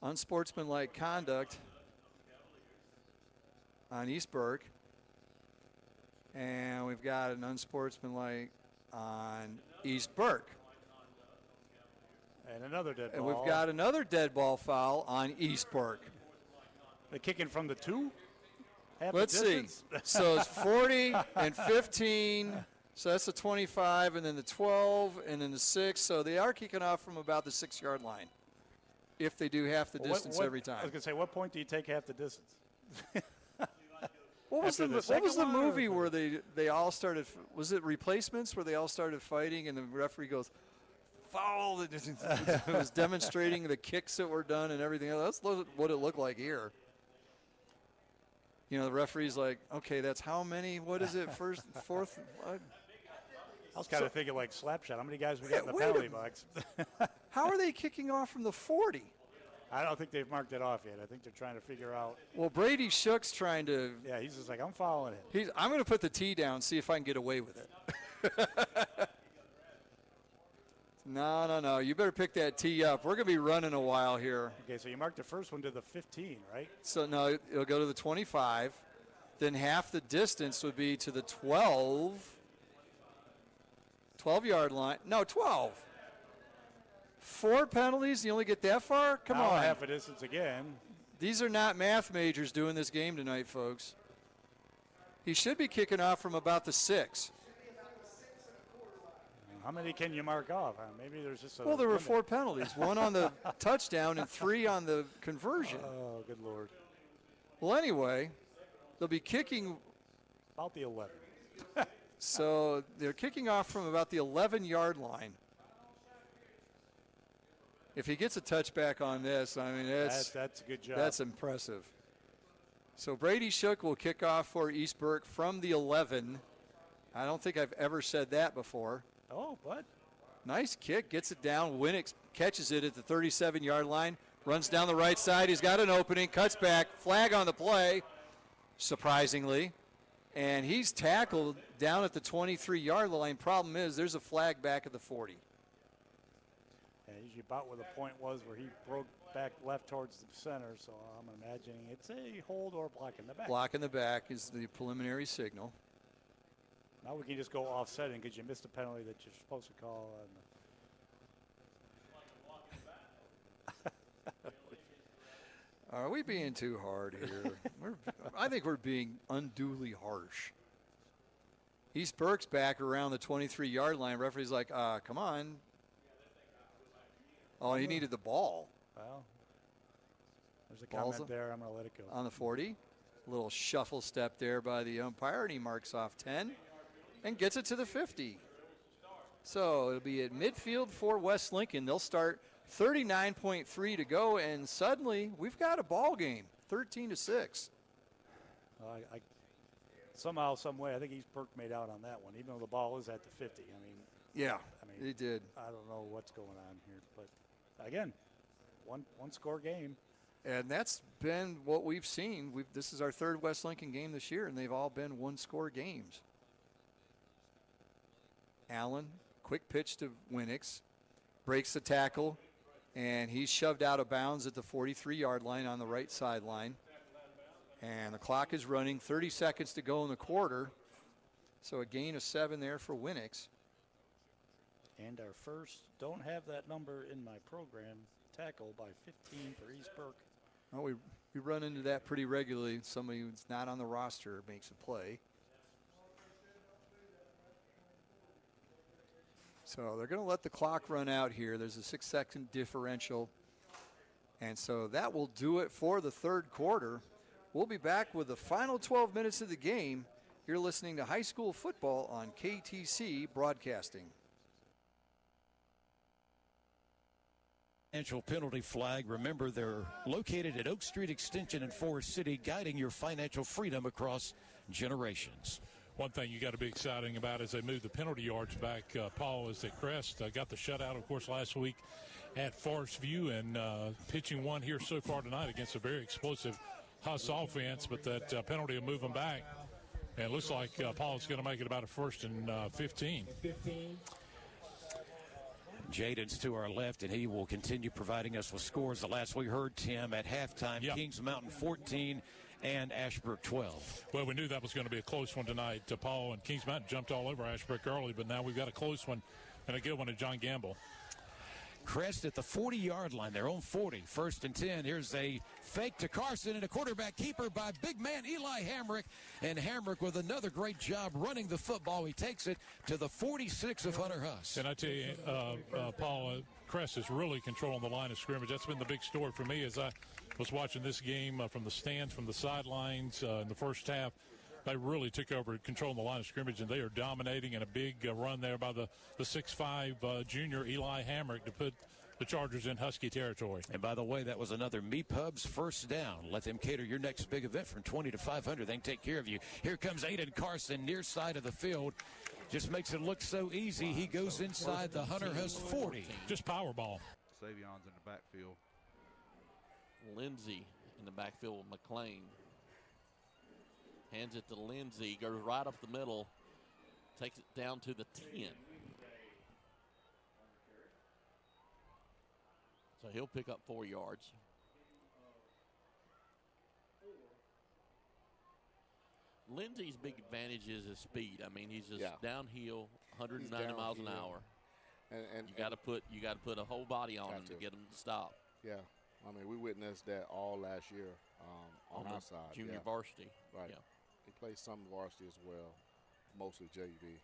unsportsmanlike conduct on East Burke, and we've got an unsportsmanlike on East Burke. And another dead ball. And we've got another dead ball foul on East Burke. They're kicking from the 2? Let's see. So it's 40 and 15. So that's the 25, and then the 12, and then the 6. So they are kicking off from about the 6-yard line if they do half the distance every time. I was going to say, what point do you take half the distance? What was the movie where they all started? Was it Replacements where they all started fighting and the referee goes, foul? It was demonstrating the kicks that were done and everything else. That's what it looked like here. You know, the referee's like, okay, that's how many? What is it? First, fourth? What? I was kind of thinking like Slapshot. How many guys we got in the penalty box? How are they kicking off from the 40? I don't think they've marked it off yet. I think they're trying to figure out. Well, Brady Shook's trying to. Yeah, he's just like, I'm following it. I'm going to put the tee down, see if I can get away with it. No. You better pick that tee up. We're going to be running a while here. Okay, so you marked the first one to the 15, right? So, no, it'll go to the 25. Then half the distance would be to the 12-yard line. No, 12. 4 penalties, you only get that far? Come on. Half a distance again. These are not math majors doing this game tonight, folks. He should be kicking off from about the 6. How many can you mark off? Maybe there's just a Well, there were limit. 4 penalties, 1 on the touchdown and 3 on the conversion. Oh, good Lord. Well, anyway, they'll be kicking. About the 11. So they're kicking off from about the 11-yard line. If he gets a touchback on this, I mean, that's a good job. That's impressive. So Brady Shook will kick off for East Burke from the 11. I don't think I've ever said that before. Oh, but. Nice kick, gets it down. Winnick catches it at the 37-yard line, runs down the right side. He's got an opening, cuts back, flag on the play, surprisingly. And he's tackled down at the 23-yard line. Problem is, there's a flag back at the 40. Yeah, usually about where the point was where he broke back left towards the center, so I'm imagining it's a hold or block in the back. Block in the back is the preliminary signal. Now we can just go offsetting because you missed a penalty that you're supposed to call. Are we being too hard here? I think we're being unduly harsh. East Burke's back around the 23-yard line. Referee's like, come on. Oh, he needed the ball. Well, there's a comment there. I'm going to let it go. On the 40. A little shuffle step there by the umpire, and he marks off 10 and gets it to the 50. So it'll be at midfield for West Lincoln. They'll start 39.3 to go, and suddenly we've got a ball game, 13-6. Somehow, some way, I think East Burke made out on that one, even though the ball is at the 50. I mean, yeah, he did. I don't know what's going on here, but again, one score game. And that's been what we've seen. This is our third West Lincoln game this year, and they've all been one-score games. Allen, quick pitch to Winix, breaks the tackle, and he's shoved out of bounds at the 43-yard line on the right sideline. And the clock is running, 30 seconds to go in the quarter. So a gain of 7 there for Winix. And our first, don't have that number in my program, tackle by 15 for East Burke. Well, we run into that pretty regularly. Somebody who's not on the roster makes a play. So they're going to let the clock run out here. There's a 6-second differential. And so that will do it for the third quarter. We'll be back with the final 12 minutes of the game. You're listening to high school football on KTC Broadcasting. Financial penalty flag. Remember, they're located at Oak Street Extension in Forest City, guiding your financial freedom across generations. One thing you got to be exciting about as they move the penalty yards back, Paul, is that Crest got the shutout, of course, last week at Forest View, and pitching one here so far tonight against a very explosive Huss offense, but that penalty will move them back. And it looks like Paul's going to make it about a 1st and 15. Jaden's to our left, and he will continue providing us with scores. The last we heard, Tim, at halftime, Kings Mountain 14 and Ashbrook 12. Well, we knew that was going to be a close one tonight. Paul and Kings Mountain jumped all over Ashbrook early, but now we've got a close one and a good one at John Gamble. Crest at the 40-yard line, their own 40, 1st and 10. Here's a fake to Carson and a quarterback keeper by big man Eli Hamrick. And Hamrick with another great job running the football. He takes it to the 46 of Hunter Huss. And I tell you, Paul, Crest is really controlling the line of scrimmage. That's been the big story for me as I was watching this game from the stands, from the sidelines in the first half. They really took over controlling the line of scrimmage, and they are dominating, in a big run there by the 6'5 junior Eli Hamrick to put the Chargers in Husky territory. And by the way, that was another MePub's first down. Let them cater your next big event from 20 to 500. They can take care of you. Here comes Aiden Carson near side of the field. Just makes it look so easy. He goes inside the Hunter Huss 40. Just power ball. Savion's in the backfield. Lindsey in the backfield with McLean. Hands it to Lindsey, goes right up the middle, takes it down to the 10. So he'll pick up 4 yards. Lindsey's big advantage is his speed. I mean, he's just downhill, 190 miles an hour. And you got to put a whole body on him to get him to stop. Yeah, I mean, we witnessed that all last year on our side. Junior varsity. Right. Yeah. He plays some varsity as well, mostly JV.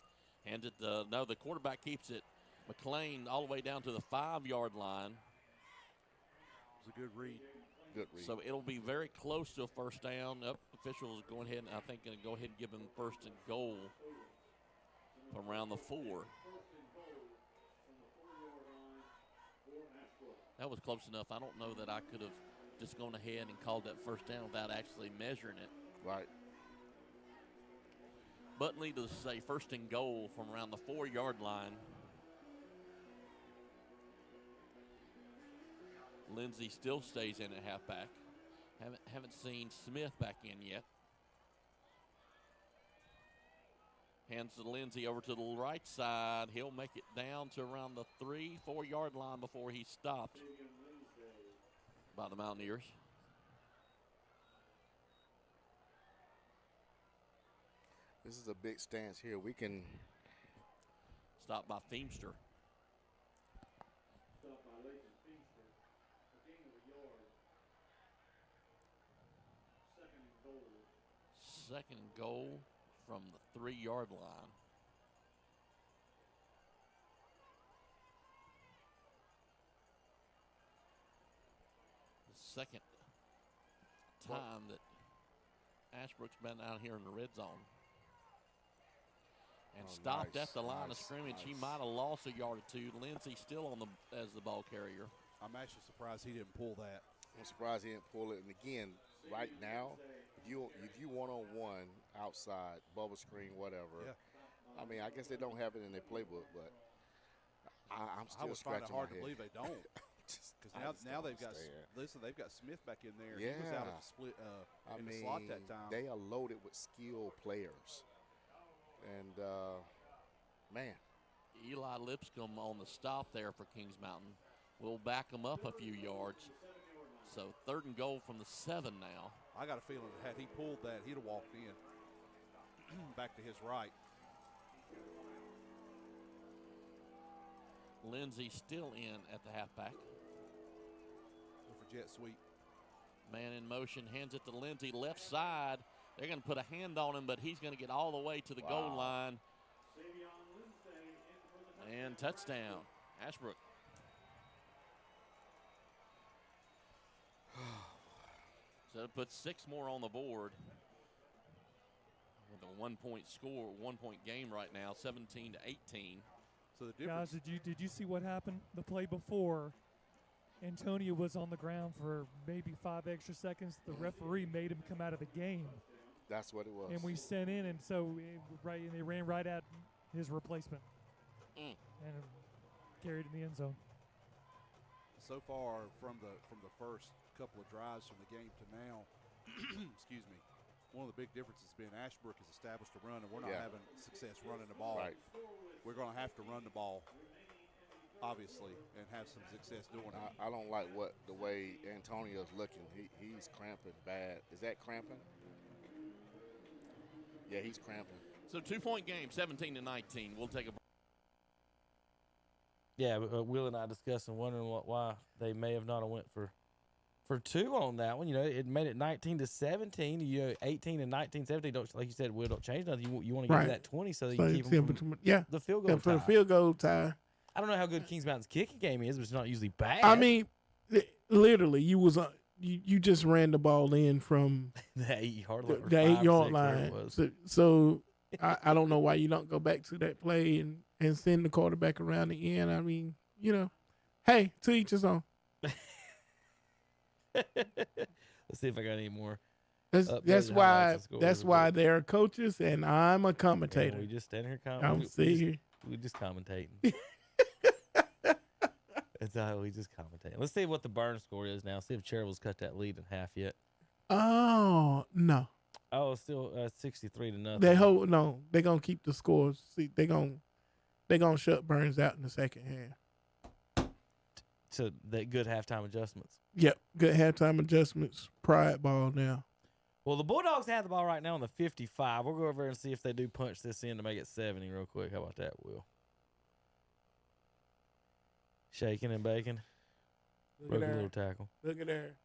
Hands it the quarterback keeps it. McLean all the way down to the 5-yard line. It's a good read. Good read. So it'll be very close to a first down. Officials going ahead and I think going to go ahead and give him 1st and goal from around the 4. That was close enough. I don't know that I could have just gone ahead and called that first down without actually measuring it. Right. But needless to say, 1st and goal from around the 4-yard line. Lindsey still stays in at halfback. Haven't seen Smith back in yet. Hands to Lindsey over to the right side. He'll make it down to around the 3-4 yard line before he's stopped by the Mountaineers. This is a big stance here. We can stop by Feemster. Second and goal from the 3-yard line. The second time that Ashbrook's been out here in the red zone. And stopped at the line of scrimmage. He might have lost a yard or two. Lindsey still on as the ball carrier. I'm actually surprised he didn't pull that. I'm surprised he didn't pull it. And again, right now, if you one-on-one outside, bubble screen, whatever. Yeah. I mean, I guess they don't have it in their playbook, but I'm still scratching my head. I would find it hard to believe they don't. Because now they've got they've got Smith back in there. Yeah. He was out of the split in the slot that time. They are loaded with skilled players. And, man. Eli Lipscomb on the stop there for Kings Mountain. We'll back them up a few yards. So 3rd and goal from the 7 now. I got a feeling that had he pulled that, he'd have walked in back to his right. Lindsey still in at the halfback. Go for jet sweep. Man in motion, hands it to Lindsey, left side. They're going to put a hand on him, but he's going to get all the way to the goal line. And touchdown, Ashbrook. So it puts 6 more on the board with a 1-point score, 1-point game right now, 17-18. So the difference. Guys, did you see what happened the play before? Antonio was on the ground for maybe 5 extra seconds. The referee made him come out of the game. That's what it was. And we sent in, and so they ran right at his replacement and carried in the end zone. So far, from the first couple of drives from the game to now, excuse me, one of the big differences has been Ashbrook has established a run, and we're not having success running the ball. Right. We're going to have to run the ball, obviously, and have some success doing it. I don't like the way Antonio's looking. He's cramping bad. Is that cramping? Yeah, he's cramping. So 2-point game, 17-19. We'll take a break. Yeah, Will and I discussing, wondering why they may have not went for 2 on that one. You know, it made it 19-17. You know, 18 and 19, 17. Don't, like you said, Will, don't change nothing. You want to get that 20 so that you keep them from the field goal for tie. the field goal tie. I don't know how good Kings Mountain's kicking game is, but it's not usually bad. I mean, literally, you just ran the ball in from the 8-yard line. The 8-yard line. So I don't know why you don't go back to that play and send the quarterback around the end. I mean, you know, hey, to each his own. Let's see if I got any more. That's why they're coaches and I'm a commentator. Yeah, we just stand here we just commentating. We just commentating. Let's see what the burn score is now. See if Cheryl's cut that lead in half yet. Oh no. Oh, it's still 63-0. They're gonna keep the scores. See, they're gonna shut Burns out in the second half. So that good halftime adjustments. Yep, good halftime adjustments. Pride ball now. Well, the Bulldogs have the ball right now on the 55. We'll go over and see if they do punch this in to make it 70 real quick. How about that, Will? Shaking and baking. Broke a little tackle. Look at there.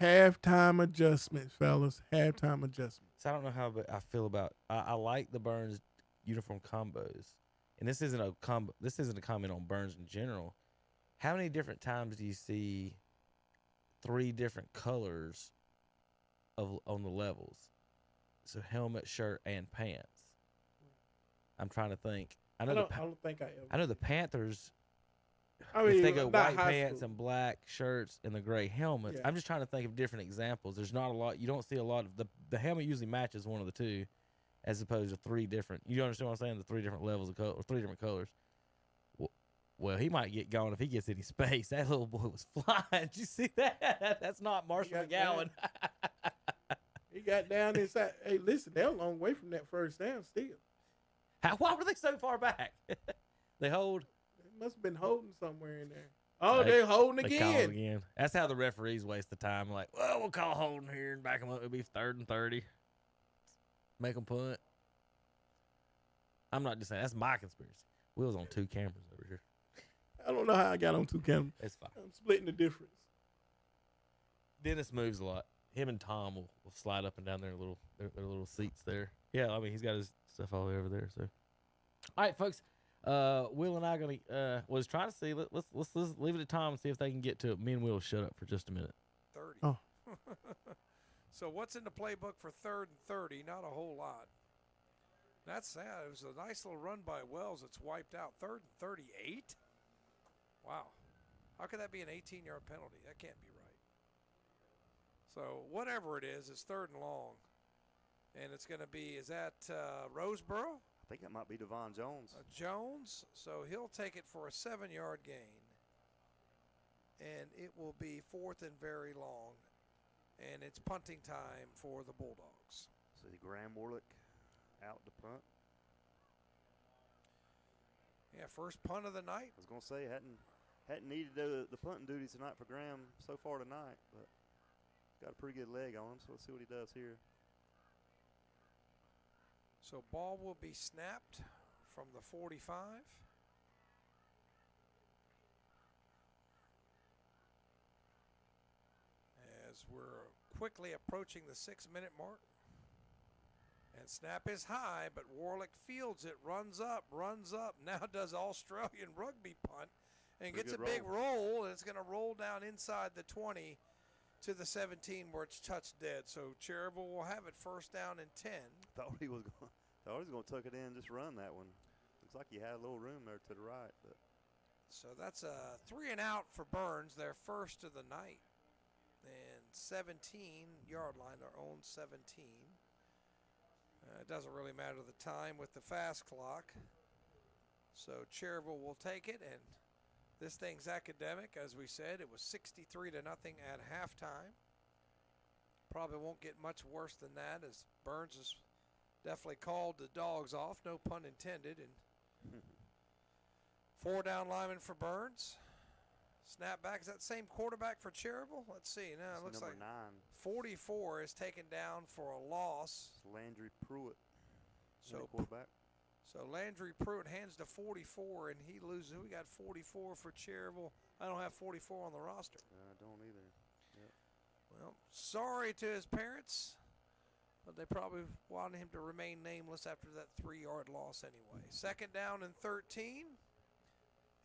Halftime adjustments, fellas. Halftime adjustments. So I don't know how I feel about. I like the Burns uniform combos, and this isn't a combo. This isn't a comment on Burns in general. How many different times do you see 3 different colors on the levels? So helmet, shirt, and pants. I'm trying to think. I don't think I ever. I know the Panthers. If they go white pants and black shirts and the gray helmets, I'm just trying to think of different examples. There's not a lot. You don't see a lot of the helmet usually matches one of the 2, as opposed to 3 different. You understand what I'm saying? The 3 different levels of color, or 3 different colors. Well, he might get gone if he gets any space. That little boy was flying. Did you see that? That's not Marshall McGowan. He got down inside. Hey, listen, they're a long way from that first down still. Why were they so far back? They hold. They must have been holding somewhere in there. Oh, they're holding again. Call it again. That's how the referees waste the time. Like, well, we'll call holding here and back them up. It'll be 3rd and 30. Make them punt. I'm not just saying. That's my conspiracy. Will's on 2 cameras over here. I don't know how I got on 2 cameras. It's fine. I'm splitting the difference. Dennis moves a lot. him and Tom will slide up and down their little seats there. Yeah, I mean he's got his stuff all the way over there. So, all right, folks. Will and I was trying to see. Let's leave it to Tom and see if they can get to it. Me and Will shut up for just a minute. 30. Oh. So what's in the playbook for 3rd and 30? Not a whole lot. That's sad. It was a nice little run by Wells. It's wiped out. 3rd and 38? Wow. How could that be an 18-yard penalty? That can't be right. So whatever it is, it's 3rd and long. And it's going to be, is that Roseboro? I think that might be Devon Jones. Jones. So he'll take it for a 7-yard gain. And it will be 4th and very long. And it's punting time for the Bulldogs. See Graham Warlick out to punt. Yeah, first punt of the night. I was going to say, hadn't needed the punting duties tonight for Graham so far tonight, but got a pretty good leg on him, so let's see what he does here. So ball will be snapped from the 45. As we're quickly approaching the 6-minute mark. And snap is high, but Warlick fields it, runs up, now does Australian rugby punt, and gets a big roll, and it's going to roll down inside the 20 to the 17 where it's touched dead. So Cherryville will have it first down and 10. Thought he was going to tuck it in and just run that one. Looks like he had a little room there to the right. But. So that's a 3 and out for Burns, their first of the night. And 17-yard line, their own 17. It doesn't really matter the time with the fast clock. So Cherryville will take it, and this thing's academic. As we said, it was 63-0 at halftime. Probably won't get much worse than that, as Burns has definitely called the dogs off, no pun intended. And 4 down linemen for Burns. Snap back. Is that same quarterback for Cherryville? Let's see. Now it looks like 9. 44 is taken down for a loss. It's Landry Pruitt, so quarterback. So Landry Pruitt hands to 44, and he loses. We got 44 for Cherryville. I don't have 44 on the roster. I don't either. Yep. Well, sorry to his parents, but they probably wanted him to remain nameless after that 3-yard loss anyway. 2nd down and 13.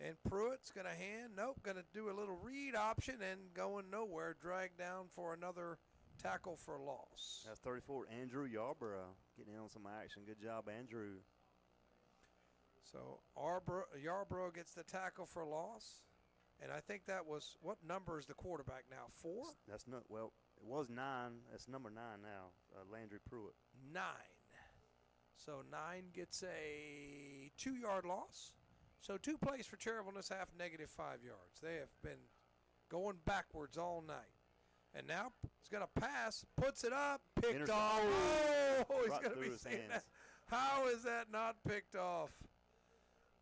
And Pruitt's going to going to do a little read option and going nowhere. Dragged down for another tackle for a loss. That's 34, Andrew Yarborough getting in on some action. Good job, Andrew. So Yarborough gets the tackle for a loss. And I think that was, what number is the quarterback now, 4? That's not, well, it was 9. That's number 9 now, Landry Pruitt. 9. So 9 gets a 2-yard loss. So 2 plays for Cherryville in this half, -5 yards. They have been going backwards all night. And now he's going to pass, puts it up, picked off. Oh, he's going to be saying that. How is that not picked off?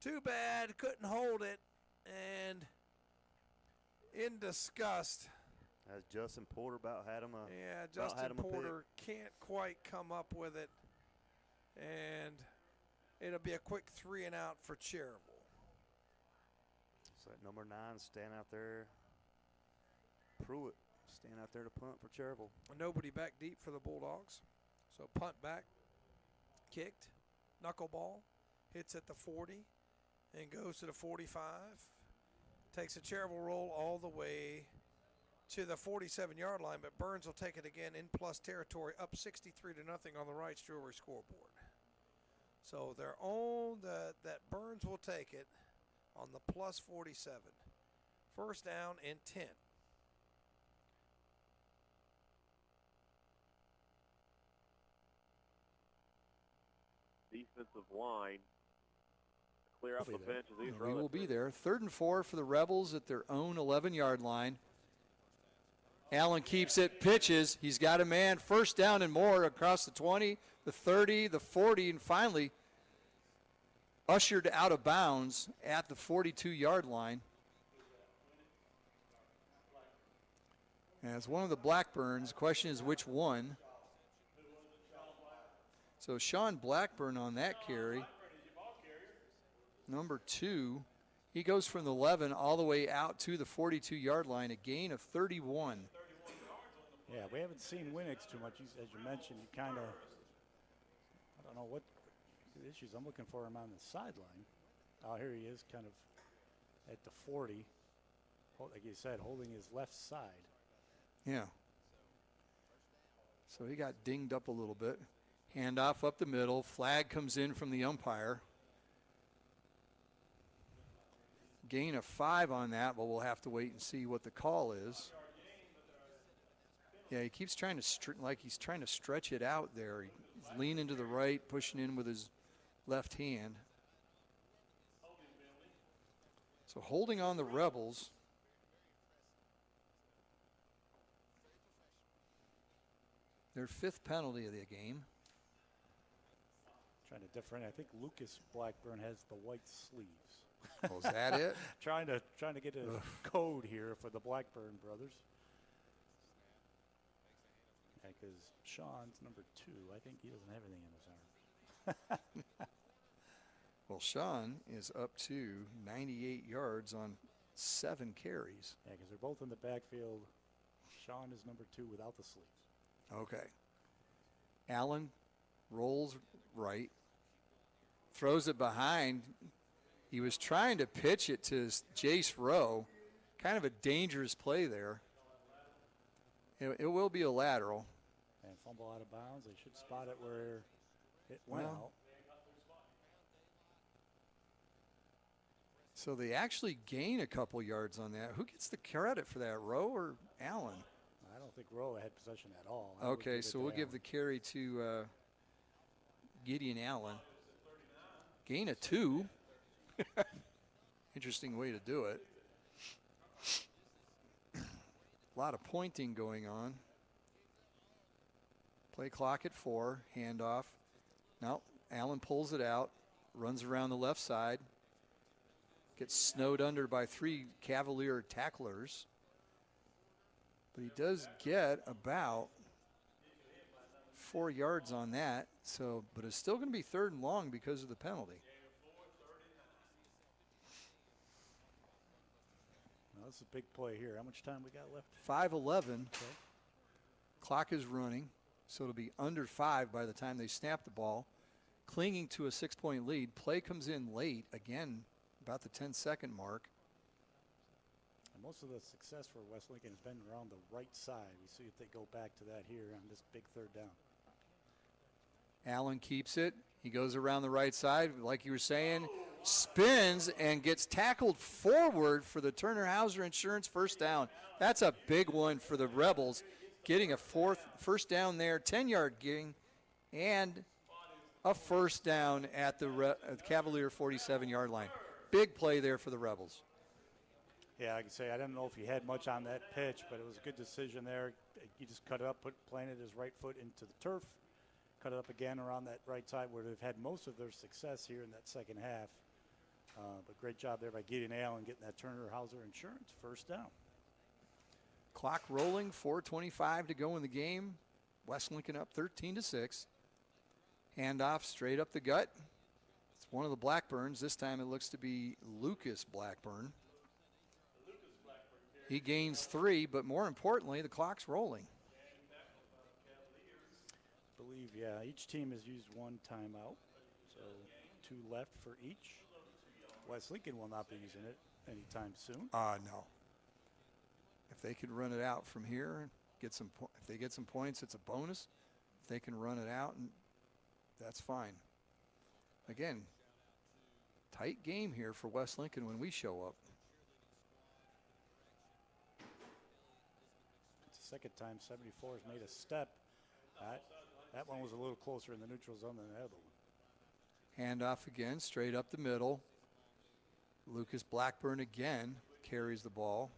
Too bad, couldn't hold it. And in disgust. As Justin Porter about had him a Yeah, Justin Porter can't quite come up with it. And it'll be a quick 3 and out for Cherryville. So number 9 stand out there. Pruitt stand out there to punt for Cherryville. Nobody back deep for the Bulldogs. So punt back, kicked, knuckleball, hits at the 40 and goes to the 45. Takes a Cherryville roll all the way to the 47-yard line, but Burns will take it again in plus territory, up 63-0 on the Wrights Jewelry scoreboard. So their own, that Burns will take it on the plus 47. First down and 10. Defensive line clear up the bench as these We will be there. 3rd and 4 for the Rebels at their own 11-yard line. Allen keeps it, pitches. He's got a man. First down and more across the 20, the 30, the 40, and finally ushered out of bounds at the 42-yard line. As one of the Blackburns, the question is which one. So Sean Blackburn on that carry. Number 2, he goes from the 11 all the way out to the 42-yard line, a gain of 31. Yeah, we haven't seen Winix too much. As you mentioned, you kind of, I don't know what the issues. I'm looking for him on the sideline. Oh, here he is, kind of at the 40. Like you said, holding his left side. Yeah. So he got dinged up a little bit. Handoff up the middle. Flag comes in from the umpire. Gain of 5 on that, but we'll have to wait and see what the call is. Yeah, he keeps trying to he's trying to stretch it out there. He's leaning to the right, pushing in with his left hand. So holding on the Rebels. Their 5th penalty of the game. Trying to differentiate. I think Lucas Blackburn has the white sleeves. Oh, is that it? trying to get a code here for the Blackburn brothers. Because Sean's number 2. I think he doesn't have anything in his arm. Well, Sean is up to 98 yards on 7 carries. Yeah, because they're both in the backfield. Sean is number 2 without the sleeves. Okay. Allen rolls right, throws it behind. He was trying to pitch it to Jace Rowe. Kind of a dangerous play there. It will be a lateral. And fumble out of bounds. They should spot it where it went out. So they actually gain a couple yards on that. Who gets the credit for that, Rowe or Allen? I don't think Rowe had possession at all. Okay, so we'll give the carry to Gideon Allen. Gain of 2. Interesting way to do it. A lot of pointing going on. Play clock at 4. Handoff. Now Allen pulls it out. Runs around the left side. Gets snowed under by 3 Cavalier tacklers. But he does get about 4 yards on that. So, but it's still going to be 3rd and long because of the penalty. Well, that's a big play here. How much time we got left? 5:11. Okay. Clock is running, so it'll be under 5 by the time they snap the ball. Clinging to a 6-point lead. Play comes in late, again, about the 10-second mark. And most of the success for West Lincoln has been around the right side. We see if they go back to that here on this big 3rd down. Allen keeps it. He goes around the right side, like you were saying, spins and gets tackled forward for the Turner Hauser Insurance first down. That's a big one for the Rebels, getting a first down there, 10-yard gain, and a first down at the Cavalier 47-yard line. Big play there for the Rebels. Yeah, I can say I don't know if he had much on that pitch, but it was a good decision there. He just cut it up, planted his right foot into the turf, cut it up again around that right side where they've had most of their success here in that second half. But great job there by Gideon Allen getting that Turner Hauser Insurance first down. Clock rolling, 4:25 to go in the game. West Lincoln up 13-6. Handoff straight up the gut. It's one of the Blackburns. This time it looks to be Lucas Blackburn. He gains 3, but more importantly, the clock's rolling. I believe, yeah, each team has used 1 timeout, so 2 left for each. West Lincoln will not be using it anytime soon. No. If they can run it out from here and get some, if they get some points, it's a bonus. If they can run it out, and that's fine. Again, tight game here for West Lincoln when we show up. It's the second time 74 has made a step. That one was a little closer in the neutral zone than the other one. Handoff again, straight up the middle. Lucas Blackburn again carries the ball.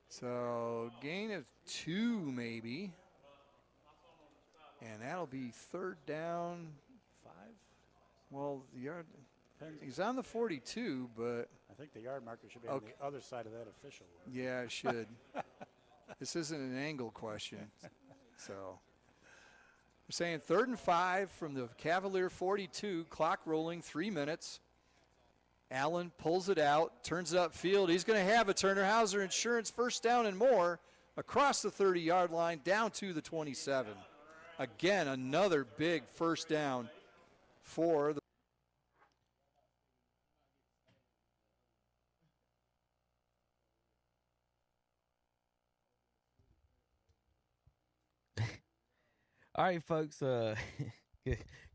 So gain of 2 maybe. And that'll be 3rd down. 5? Well, the yard, he's on the 42, but. I think the yard marker should be on the other side of that official. Yeah, it should. This isn't an angle question. So we're saying 3rd and 5 from the Cavalier 42, clock rolling, 3 minutes. Allen pulls it out, turns it upfield. He's going to have a Turner Hauser Insurance first down and more across the 30-yard line down to the 27. Again, another big first down for the All right, folks. Good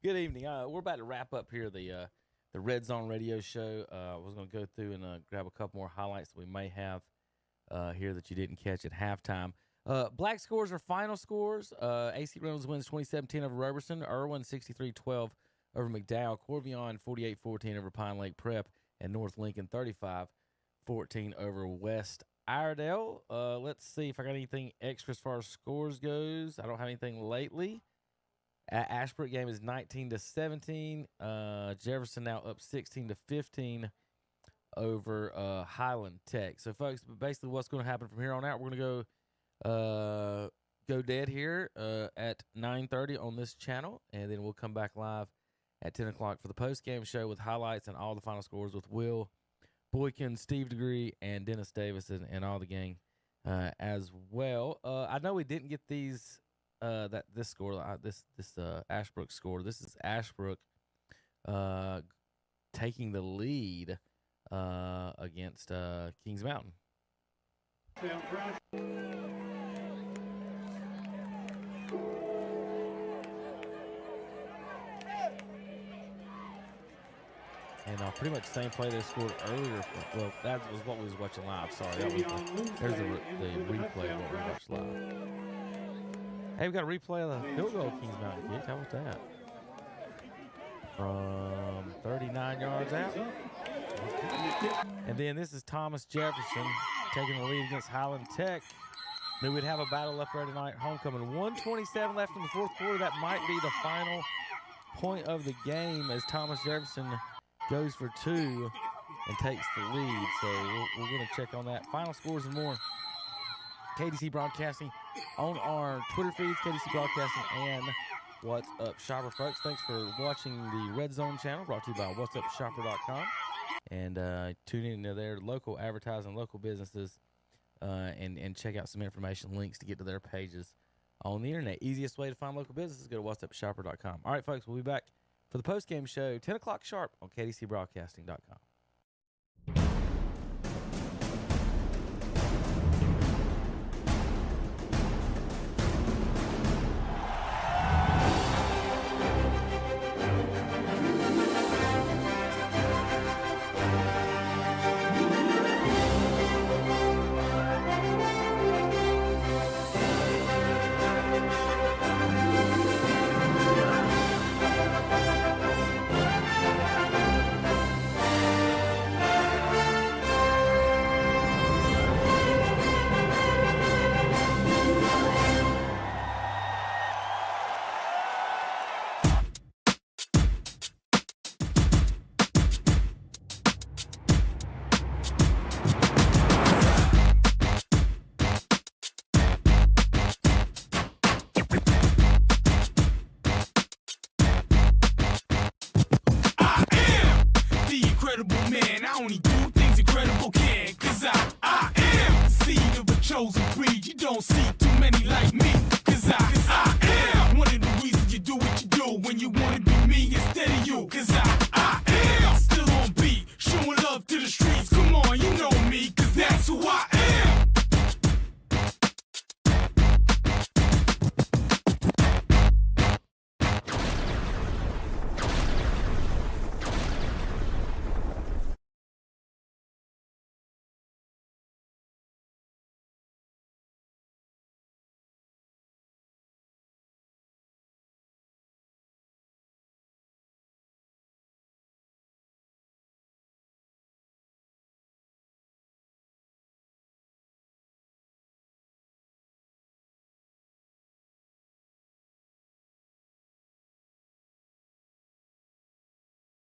evening. We're about to wrap up here the Red Zone Radio Show. I was going to go through and grab a couple more highlights that we may have here that you didn't catch at halftime. Black scores are final scores. AC Reynolds wins 2017 over Roberson. Irwin 63-12 over McDowell. Corvion 48-14 over Pine Lake Prep. And North Lincoln 35-14 over West Iredell. Let's see if I got anything extra as far as scores goes. I don't have anything lately. Ashbrook game is 19-17. Jefferson now up 16-15 over Highland Tech. So, folks, basically what's going to happen from here on out, we're going to go dead here at 9:30 on this channel, and then we'll come back live at 10 o'clock for the post-game show with highlights and all the final scores with Will Boykin, Steve Degree, and Dennis Davis and all the gang as well. I know we didn't get these this score, this Ashbrook score. This is Ashbrook taking the lead against Kings Mountain. And pretty much the same play they scored earlier. Well, that was what we was watching live. Sorry, that was there's the replay of what we watched live. Hey, we got a replay of the field goal Kings Mountain kick. How was that? From 39 yards out. And then this is Thomas Jefferson taking the lead against Highland Tech. Knew we'd have a battle up there tonight. Homecoming. 1:27 left in the fourth quarter. That might be the final point of the game as Thomas Jefferson goes for two and takes the lead. So we're going to check on that. Final scores and more. KTC Broadcasting on our Twitter feeds, KTC Broadcasting and What's Up Shopper, folks. Thanks for watching the Red Zone channel brought to you by whatsupshopper.com. And tune into their local advertising, local businesses, and check out some information, links to get to their pages on the internet. Easiest way to find local businesses, go to whatsupshopper.com. All right, folks, we'll be back for the post-game show, 10 o'clock sharp on KTCBroadcasting.com.